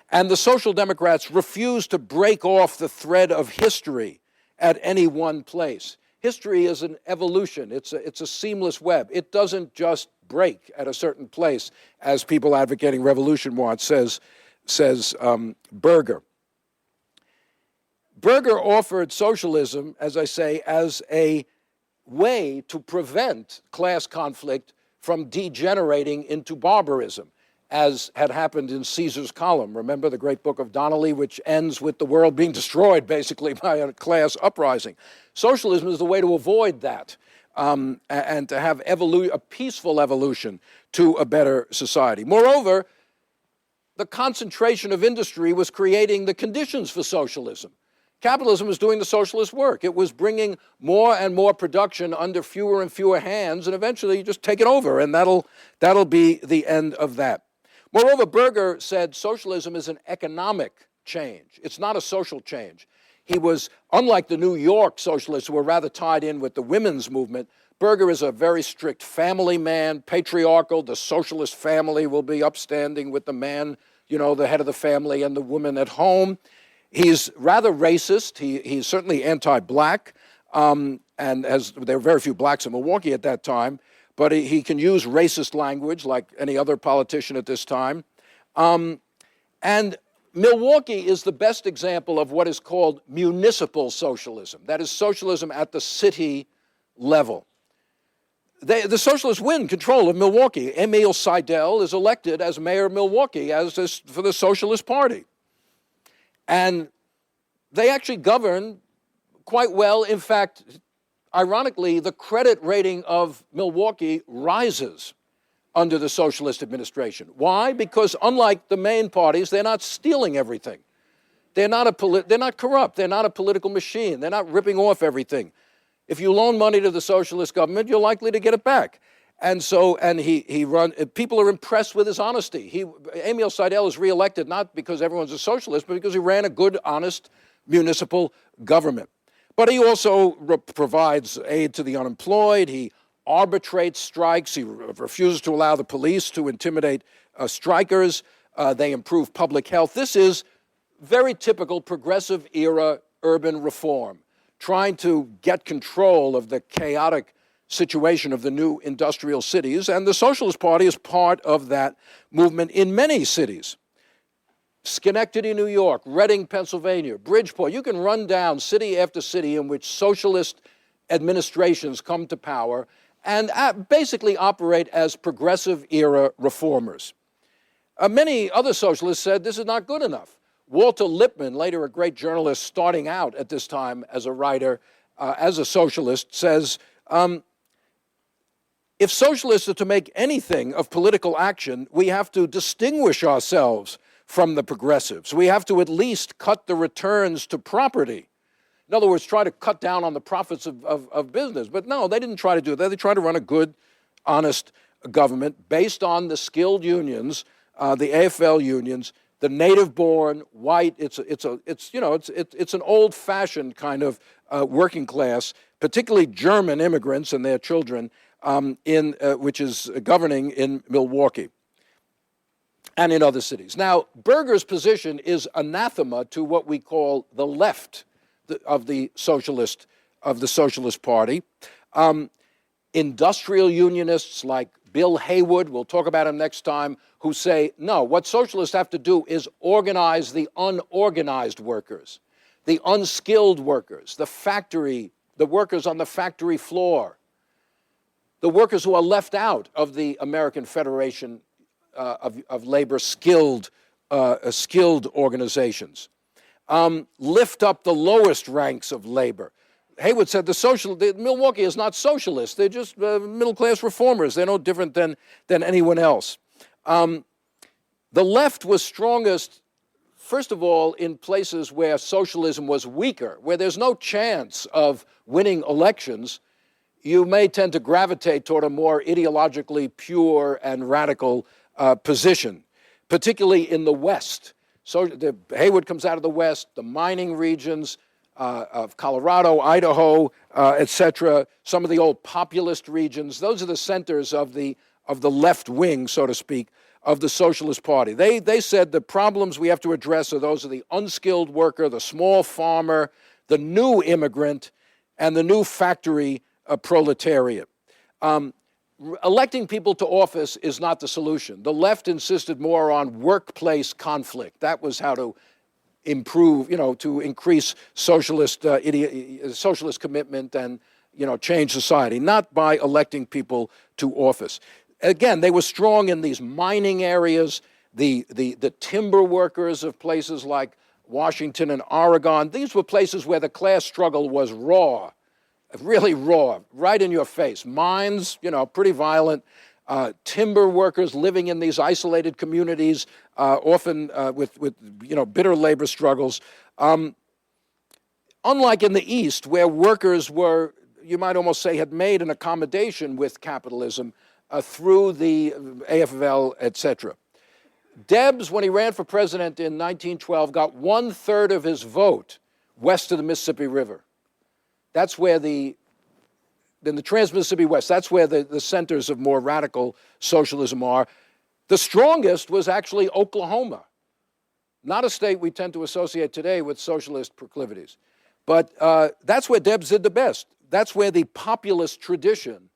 And the Social Democrats refuse to break off the thread of history at any one place. History is an evolution. It's a seamless web. It doesn't just break at a certain place, as people advocating revolution want, says Berger. Berger offered socialism, as I say, as a way to prevent class conflict from degenerating into barbarism, as had happened in Caesar's column. Remember the great book of Donnelly, which ends with the world being destroyed, basically, by a class uprising. Socialism is the way to avoid that and to have a peaceful evolution to a better society. Moreover, the concentration of industry was creating the conditions for socialism. Capitalism was doing the socialist work. It was bringing more and more production under fewer and fewer hands, and eventually you just take it over, and that'll be the end of that. Moreover, Berger said socialism is an economic change. It's not a social change. He was, unlike the New York socialists who were rather tied in with the women's movement, Berger is a very strict family man, patriarchal. The socialist family will be upstanding with the man, the head of the family, and the woman at home. He's rather racist. He's certainly anti-black, and there were very few blacks in Milwaukee at that time, but he can use racist language like any other politician at this time. And Milwaukee is the best example of what is called municipal socialism. That is socialism at the city level. The socialists win control of Milwaukee. Emil Seidel is elected as mayor of Milwaukee for the Socialist Party. And they actually govern quite well. In fact, ironically, the credit rating of Milwaukee rises under the socialist administration. Why? Because unlike the main parties, they're not stealing everything. They're not corrupt. They're not a political machine. They're not ripping off everything. If you loan money to the socialist government, you're likely to get it back. And people are impressed with his honesty. Emil Seidel is reelected not because everyone's a socialist, but because he ran a good, honest municipal government. But he also provides aid to the unemployed. He arbitrates strikes. He refuses to allow the police to intimidate strikers. They improved public health. This is very typical progressive era urban reform, trying to get control of the chaotic situation of the new industrial cities. And the Socialist Party is part of that movement in many cities. Schenectady, New York, Reading, Pennsylvania, Bridgeport. You can run down city after city in which socialist administrations come to power and basically operate as progressive era reformers. Many other socialists said this is not good enough. Walter Lippmann, later a great journalist starting out at this time as a writer, as a socialist, says, if socialists are to make anything of political action, we have to distinguish ourselves from the progressives. We have to at least cut the returns to property. In other words, try to cut down on the profits of business. But no, they didn't try to do that. They tried to run a good, honest government based on the skilled unions, the AFL unions, the native-born, white. It's an old-fashioned kind of working class, particularly German immigrants and their children, which is governing in Milwaukee and in other cities. Now, Berger's position is anathema to what we call the left of the Socialist Party. Industrial unionists like Bill Haywood, we'll talk about him next time, who say, no, what socialists have to do is organize the unorganized workers, the unskilled workers, the workers on the factory floor, the workers who are left out of the American Federation of Labor skilled organizations. Lift up the lowest ranks of labor. Haywood said Milwaukee is not socialist. They're just middle-class reformers. They're no different than anyone else. The left was strongest, first of all, in places where socialism was weaker, where there's no chance of winning elections. You may tend to gravitate toward a more ideologically pure and radical position, particularly in the West. So Haywood comes out of the West, the mining regions of Colorado, Idaho, etc., some of the old populist regions. Those are the centers of the left wing, so to speak, of the Socialist Party. They said the problems we have to address are those of the unskilled worker, the small farmer, the new immigrant, and the new factory proletariat. Electing people to office is not the solution. The left insisted more on workplace conflict. That was how to improve, to increase socialist commitment and, change society, not by electing people to office. Again, they were strong in these mining areas, the timber workers of places like Washington and Oregon. These were places where the class struggle was raw. Really raw, right in your face. Mines, pretty violent. Timber workers living in these isolated communities, often with bitter labor struggles. Unlike in the East, where workers were, you might almost say, had made an accommodation with capitalism through the AFL, etc. Debs, when he ran for president in 1912, got 1/3 of his vote west of the Mississippi River. That's where in the Trans-Mississippi West, that's where the centers of more radical socialism are. The strongest was actually Oklahoma, not a state we tend to associate today with socialist proclivities. But that's where Debs did the best. That's where the populist tradition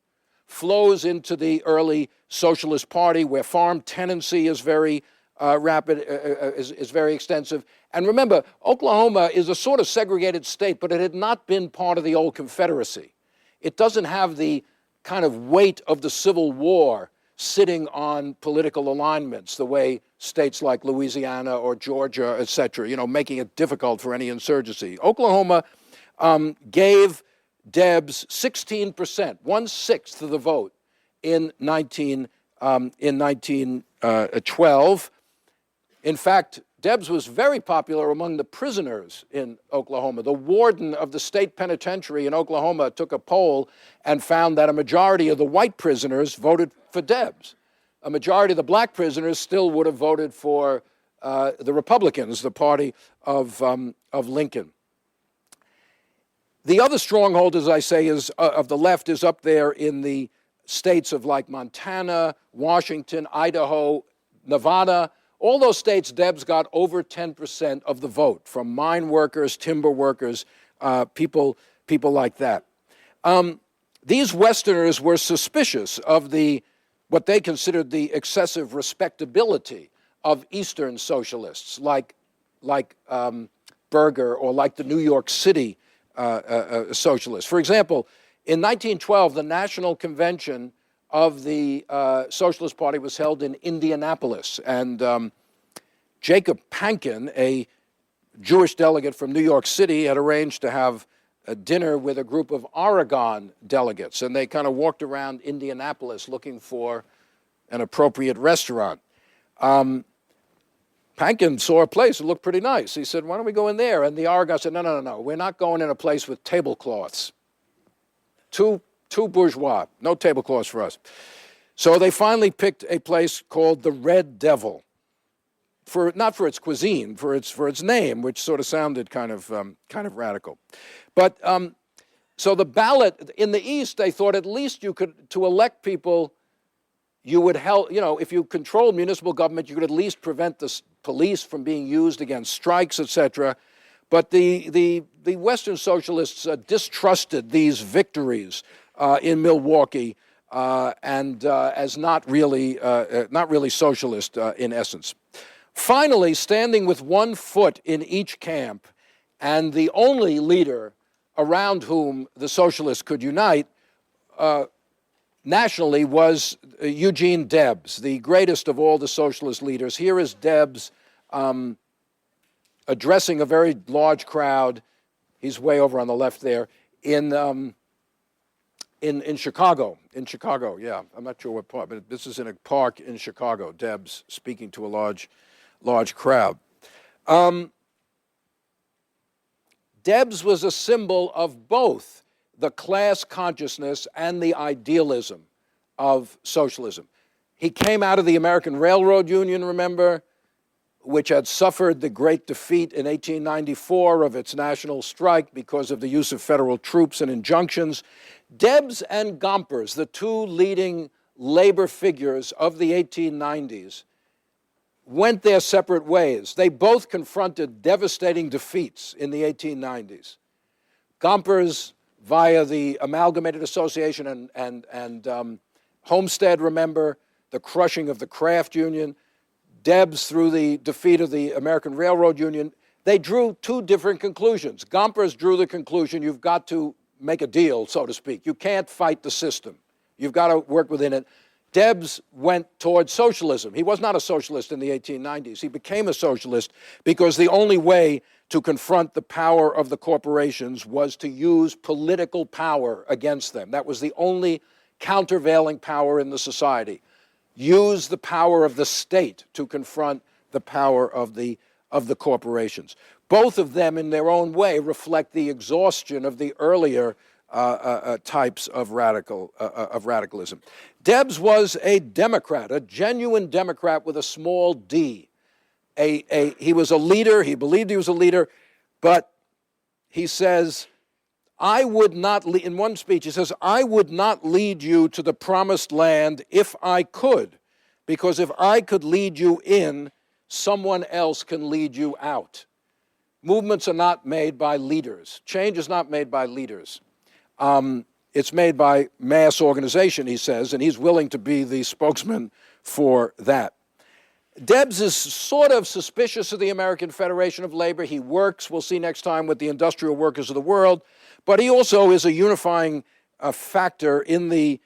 flows into the early Socialist Party, where farm tenancy is very rapid, is very extensive. And remember, Oklahoma is a sort of segregated state, but it had not been part of the old Confederacy. It doesn't have the kind of weight of the Civil War sitting on political alignments the way states like Louisiana or Georgia, et cetera, making it difficult for any insurgency. Oklahoma gave Debs 16%, 1/6 of the vote in 1912. In fact, Debs was very popular among the prisoners in Oklahoma. The warden of the state penitentiary in Oklahoma took a poll and found that a majority of the white prisoners voted for Debs. A majority of the black prisoners still would have voted for the Republicans, the party of Lincoln. The other stronghold, as I say, of the left is up there in the states of like Montana, Washington, Idaho, Nevada, all those states, Debs got over 10% of the vote from mine workers, timber workers, people like that. These Westerners were suspicious of what they considered the excessive respectability of Eastern socialists, like Berger or like the New York City socialists. For example, in 1912, the National Convention of the Socialist Party was held in Indianapolis, and Jacob Pankin, a Jewish delegate from New York City, had arranged to have a dinner with a group of Oregon delegates, and they kind of walked around Indianapolis looking for an appropriate restaurant. Pankin saw a place that looked pretty nice. He said, "Why don't we go in there?" And the Oregon said, No. We're not going in a place with tablecloths. Too bourgeois. No tablecloths for us. So they finally picked a place called the Red Devil, not for its cuisine, for its name, which sort of sounded kind of radical. But so the ballot in the East, they thought at least you could, to elect people, you would help. If you controlled municipal government, you could at least prevent the police from being used against strikes, etc. But the Western socialists distrusted these victories in Milwaukee and as not really socialist in essence. Finally, standing with one foot in each camp, and the only leader around whom the socialists could unite nationally was Eugene Debs, the greatest of all the socialist leaders. Here is Debs addressing a very large crowd. He's way over on the left there in Chicago. In Chicago, yeah. I'm not sure what part, but this is in a park in Chicago. Debs speaking to a large crowd. Debs was a symbol of both the class consciousness and the idealism of socialism. He came out of the American Railroad Union, remember, which had suffered the great defeat in 1894 of its national strike because of the use of federal troops and injunctions. Debs and Gompers, the two leading labor figures of the 1890s, went their separate ways. They both confronted devastating defeats in the 1890s. Gompers via the Amalgamated Association and Homestead, remember, the crushing of the craft union. Debs through the defeat of the American Railroad Union. They drew two different conclusions. Gompers drew the conclusion you've got to make a deal, so to speak. You can't fight the system. You've got to work within it. Debs went towards socialism. He was not a socialist in the 1890s. He became a socialist because the only way to confront the power of the corporations was to use political power against them. That was the only countervailing power in the society. Use the power of the state to confront the power of the corporations. Both of them, in their own way, reflect the exhaustion of the earlier types of radicalism. Debs was a Democrat, a genuine Democrat with a small d. He was a leader. He believed he was a leader, but he says, I would not lead, in one speech, he says, I would not lead you to the promised land if I could, because if I could lead you in, someone else can lead you out. Movements are not made by leaders. Change is not made by leaders. It's made by mass organization, he says, and he's willing to be the spokesman for that. Debs is sort of suspicious of the American Federation of Labor. He works, we'll see next time, with the industrial workers of the world. But he also is a unifying factor in the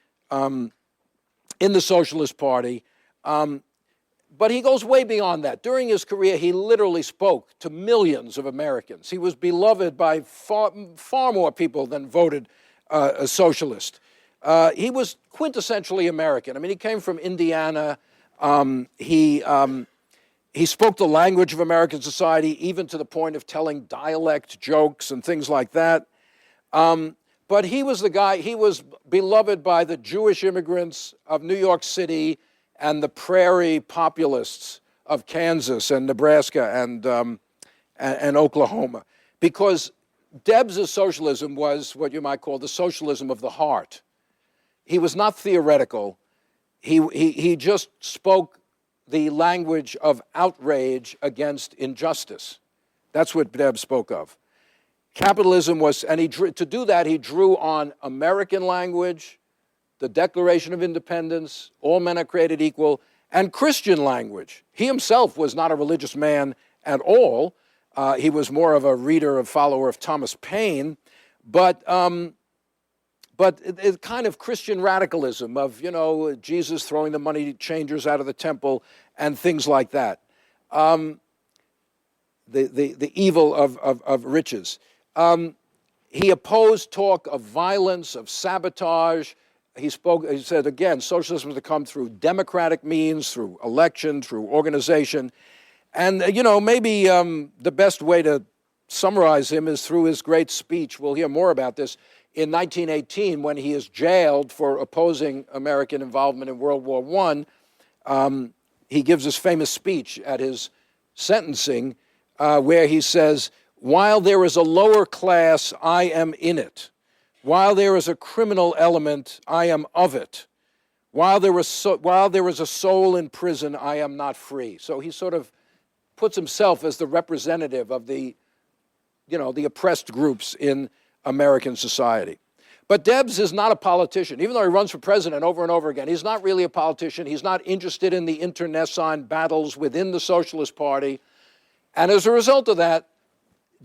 Socialist Party. But he goes way beyond that. During his career, he literally spoke to millions of Americans. He was beloved by far more people than voted a socialist. He was quintessentially American. I mean, he came from Indiana. He spoke the language of American society, even to the point of telling dialect jokes and things like that. But he was the guy, he was beloved by the Jewish immigrants of New York City and the prairie populists of Kansas and Nebraska and Oklahoma. Because Debs' socialism was what you might call the socialism of the heart. He was not theoretical. He just spoke the language of outrage against injustice. That's what Debs spoke of. Capitalism was, and to do that, he drew on American language, the Declaration of Independence, all men are created equal, and Christian language. He himself was not a religious man at all. He was more of a reader, a follower of Thomas Paine, but it's kind of Christian radicalism of, Jesus throwing the money changers out of the temple and things like that. The evil of riches. He opposed talk of violence, of sabotage. He said, again, socialism has to come through democratic means, through election, through organization. And, maybe the best way to summarize him is through his great speech. We'll hear more about this in 1918 when he is jailed for opposing American involvement in World War I. He gives this famous speech at his sentencing where he says, "While there is a lower class, I am in it. While there is a criminal element, I am of it. While there is a soul in prison, I am not free." So he sort of puts himself as the representative of the oppressed groups in American society. But Debs is not a politician. Even though he runs for president over and over again, he's not really a politician. He's not interested in the internecine battles within the Socialist Party. And as a result of that,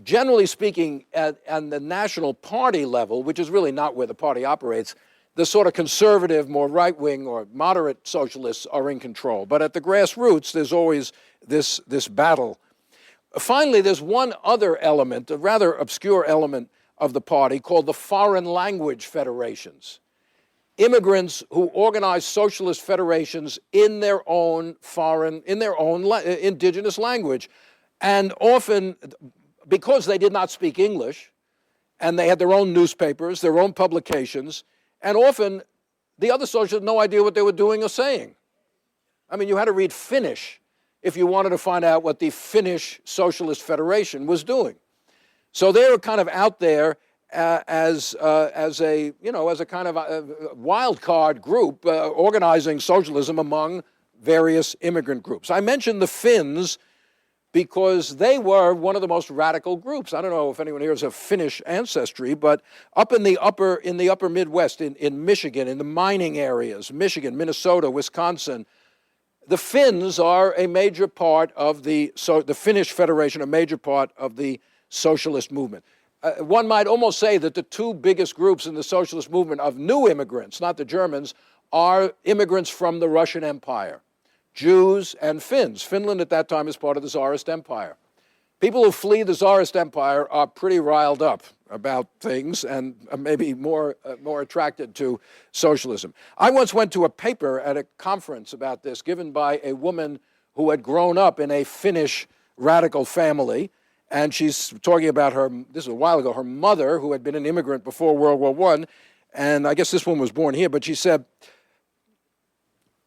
generally speaking, at the national party level, which is really not where the party operates, the sort of conservative, more right-wing or moderate socialists are in control. But at the grassroots, there's always this battle. Finally, there's one other element, a rather obscure element of the party called the Foreign Language Federations. Immigrants who organize socialist federations in their own indigenous language. And often, because they did not speak English, and they had their own newspapers, their own publications, and often the other socialists had no idea what they were doing or saying. I mean, you had to read Finnish if you wanted to find out what the Finnish Socialist Federation was doing. So they were kind of out there as a kind of a wild card group organizing socialism among various immigrant groups. I mentioned the Finns because they were one of the most radical groups. I don't know if anyone here has a Finnish ancestry, but up in the upper Midwest, in Michigan, in the mining areas, Michigan, Minnesota, Wisconsin, the Finns are a major part of the Finnish Federation, a major part of the socialist movement. One might almost say that the two biggest groups in the socialist movement of new immigrants, not the Germans, are immigrants from the Russian Empire, Jews and Finns. Finland at that time is part of the Tsarist Empire. People who flee the Tsarist Empire are pretty riled up about things and maybe more attracted to socialism. I once went to a paper at a conference about this given by a woman who had grown up in a Finnish radical family. And she's talking about this was a while ago, her mother, who had been an immigrant before World War I, and I guess this one was born here, but she said,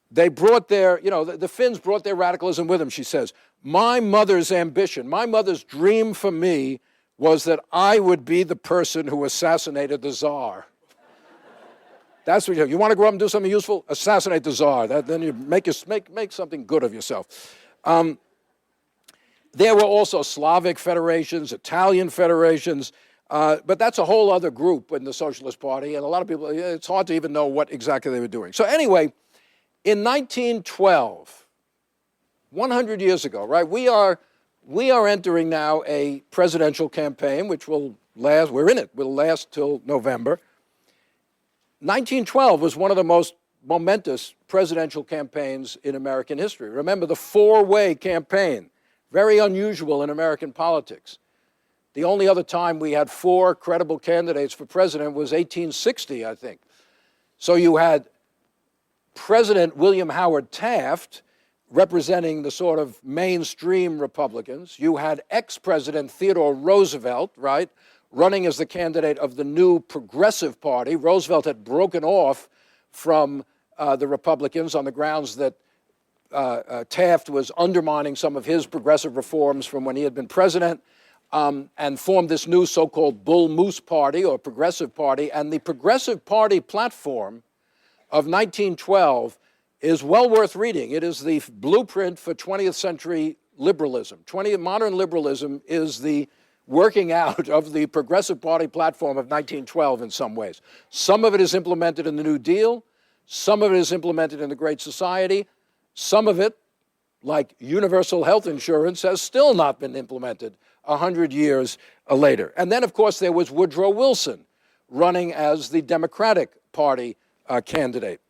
they brought the Finns brought their radicalism with them, she says. My mother's ambition, my mother's dream for me was that I would be the person who assassinated the Tsar. That's what you want to grow up and do something useful? Assassinate the Tsar. Then you make something good of yourself. There were also Slavic federations, Italian federations, but that's a whole other group in the Socialist Party, and a lot of people, it's hard to even know what exactly they were doing. So anyway, in 1912, 100 years ago, right, we are entering now a presidential campaign, which will last, will last till November. 1912 was one of the most momentous presidential campaigns in American history. Remember the four-way campaign. Very unusual in American politics. The only other time we had four credible candidates for president was 1860, I think. So you had President William Howard Taft representing the sort of mainstream Republicans. You had ex-President Theodore Roosevelt, right, running as the candidate of the new Progressive Party. Roosevelt had broken off from the Republicans on the grounds that Taft was undermining some of his progressive reforms from when he had been president, and formed this new so-called Bull Moose Party or Progressive Party. And the Progressive Party platform of 1912 is well worth reading. It is the blueprint for 20th century liberalism. Modern liberalism is the working out of the Progressive Party platform of 1912 in some ways. Some of it is implemented in the New Deal. Some of it is implemented in the Great Society. Some of it, like universal health insurance, has still not been implemented 100 years later. And then, of course, there was Woodrow Wilson running as the Democratic Party candidate.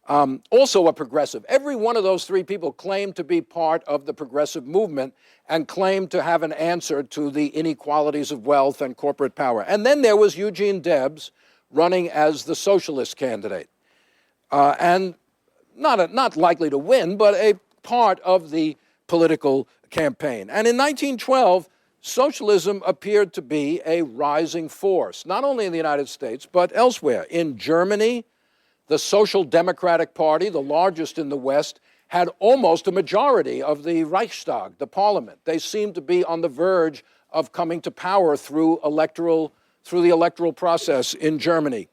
Also a progressive. Every one of those three people claimed to be part of the progressive movement and claimed to have an answer to the inequalities of wealth and corporate power. And then there was Eugene Debs running as the socialist candidate. And not likely to win, but a part of the political campaign. And in 1912, socialism appeared to be a rising force, not only in the United States, but elsewhere. In Germany, the Social Democratic Party, the largest in the West, had almost a majority of the Reichstag, the parliament. They seemed to be on the verge of coming to power through the electoral process in Germany.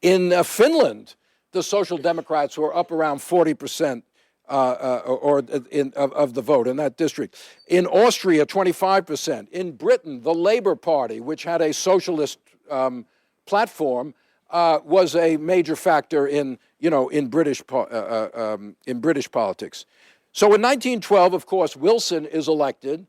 In Finland, the Social Democrats were up around 40% of the vote in that district. In Austria, 25%. In Britain, the Labour Party, which had a socialist platform, was a major factor in British politics. So in 1912, of course, Wilson is elected.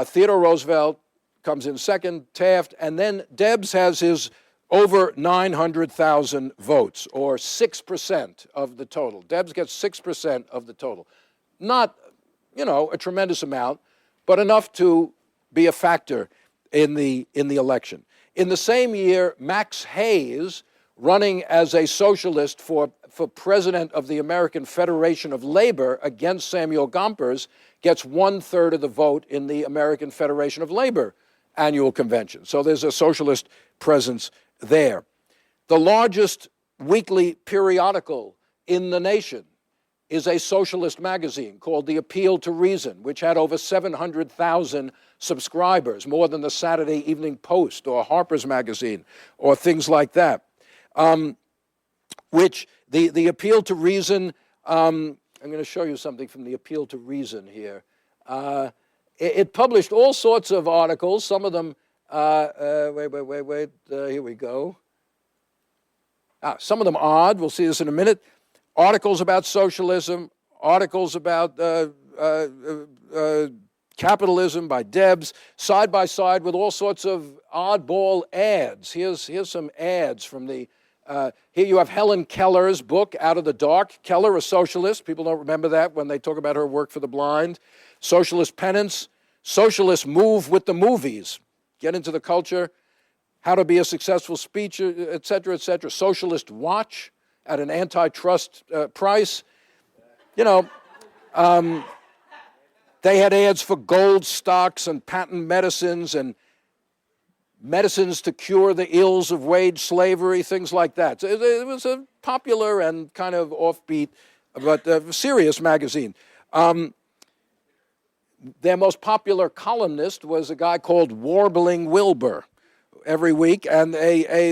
Theodore Roosevelt comes in second, Taft, and then Debs has his over 900,000 votes, or 6% of the total. Debs gets 6% of the total. Not, a tremendous amount, but enough to be a factor in the election. In the same year, Max Hayes, running as a socialist for president of the American Federation of Labor against Samuel Gompers, gets 1/3 of the vote in the American Federation of Labor annual convention. So there's a socialist presence there. The largest weekly periodical in the nation is a socialist magazine called The Appeal to Reason, which had over 700,000 subscribers, more than the Saturday Evening Post or Harper's Magazine or things like that. Which the Appeal to Reason, I'm going to show you something from the Appeal to Reason here. It published all sorts of articles, some of them, here we go. Some of them odd, we'll see this in a minute. Articles about socialism, articles about capitalism by Debs, side by side with all sorts of oddball ads. Here's some ads from the, here you have Helen Keller's book, Out of the Dark. Keller, a socialist. People don't remember that when they talk about her work for the blind. Socialist Penance, Socialist Move with the Movies. Get into the culture, how to be a successful speaker, et cetera, et cetera. Socialist Watch at an antitrust price. They had ads for gold stocks and patent medicines and medicines to cure the ills of wage slavery, things like that. So it was a popular and kind of offbeat, but serious magazine. Their most popular columnist was a guy called Warbling Wilbur every week, and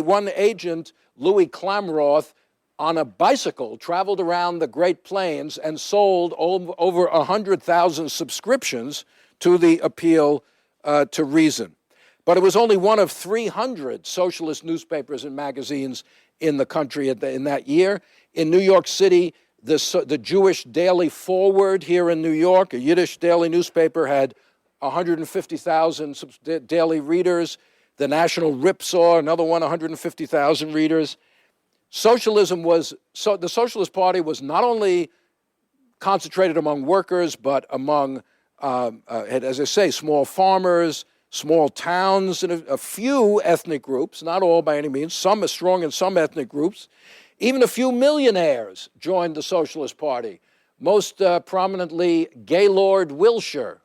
one agent, Louis Klamroth, on a bicycle traveled around the Great Plains and sold over 100,000 subscriptions to the Appeal to Reason. But it was only one of 300 socialist newspapers and magazines in the country in that year. In New York City, the Jewish Daily Forward here in New York, a Yiddish daily newspaper, had 150,000 daily readers. The National Ripsaw, another one, 150,000 readers. The Socialist Party was not only concentrated among workers, but among, as I say, small farmers, small towns, and a few ethnic groups, not all by any means, some are strong in some ethnic groups. Even a few millionaires joined the Socialist Party, most prominently Gaylord Wilshire,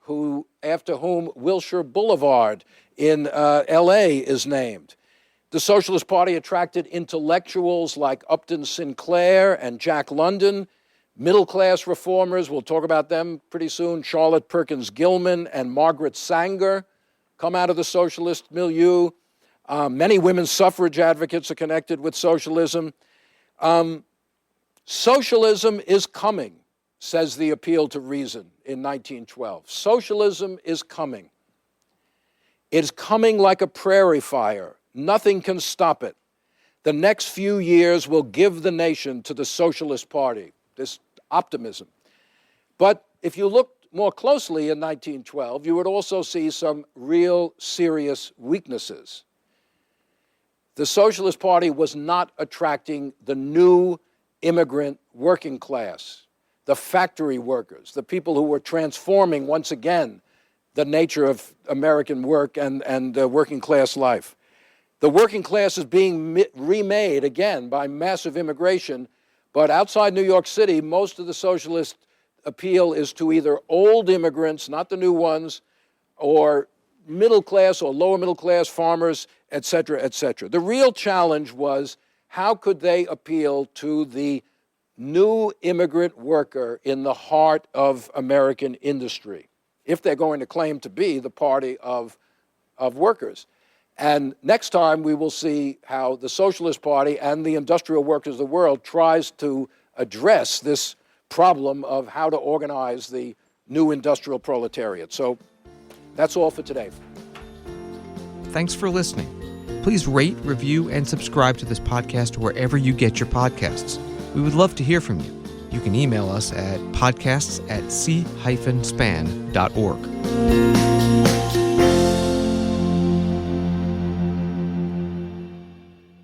after whom Wilshire Boulevard in L.A. is named. The Socialist Party attracted intellectuals like Upton Sinclair and Jack London, middle-class reformers, we'll talk about them pretty soon, Charlotte Perkins Gilman and Margaret Sanger come out of the socialist milieu. Many women's suffrage advocates are connected with socialism. Socialism is coming, says the appeal to reason in 1912. Socialism is coming. It's coming like a prairie fire. Nothing can stop it. The next few years will give the nation to the Socialist Party, this optimism. But if you look more closely in 1912, you would also see some real serious weaknesses. The Socialist Party was not attracting the new immigrant working class, the factory workers, the people who were transforming once again the nature of American work and working class life. The working class is being remade again by massive immigration, but outside New York City, most of the socialist appeal is to either old immigrants, not the new ones, or middle class or lower middle class farmers, et cetera, et cetera. The real challenge was, how could they appeal to the new immigrant worker in the heart of American industry, if they're going to claim to be the party of workers? And next time we will see how the Socialist Party and the industrial workers of the world tries to address this problem of how to organize the new industrial proletariat. So that's all for today. Thanks for listening. Please rate, review, and subscribe to this podcast wherever you get your podcasts. We would love to hear from you. You can email us at podcasts@c-span.org.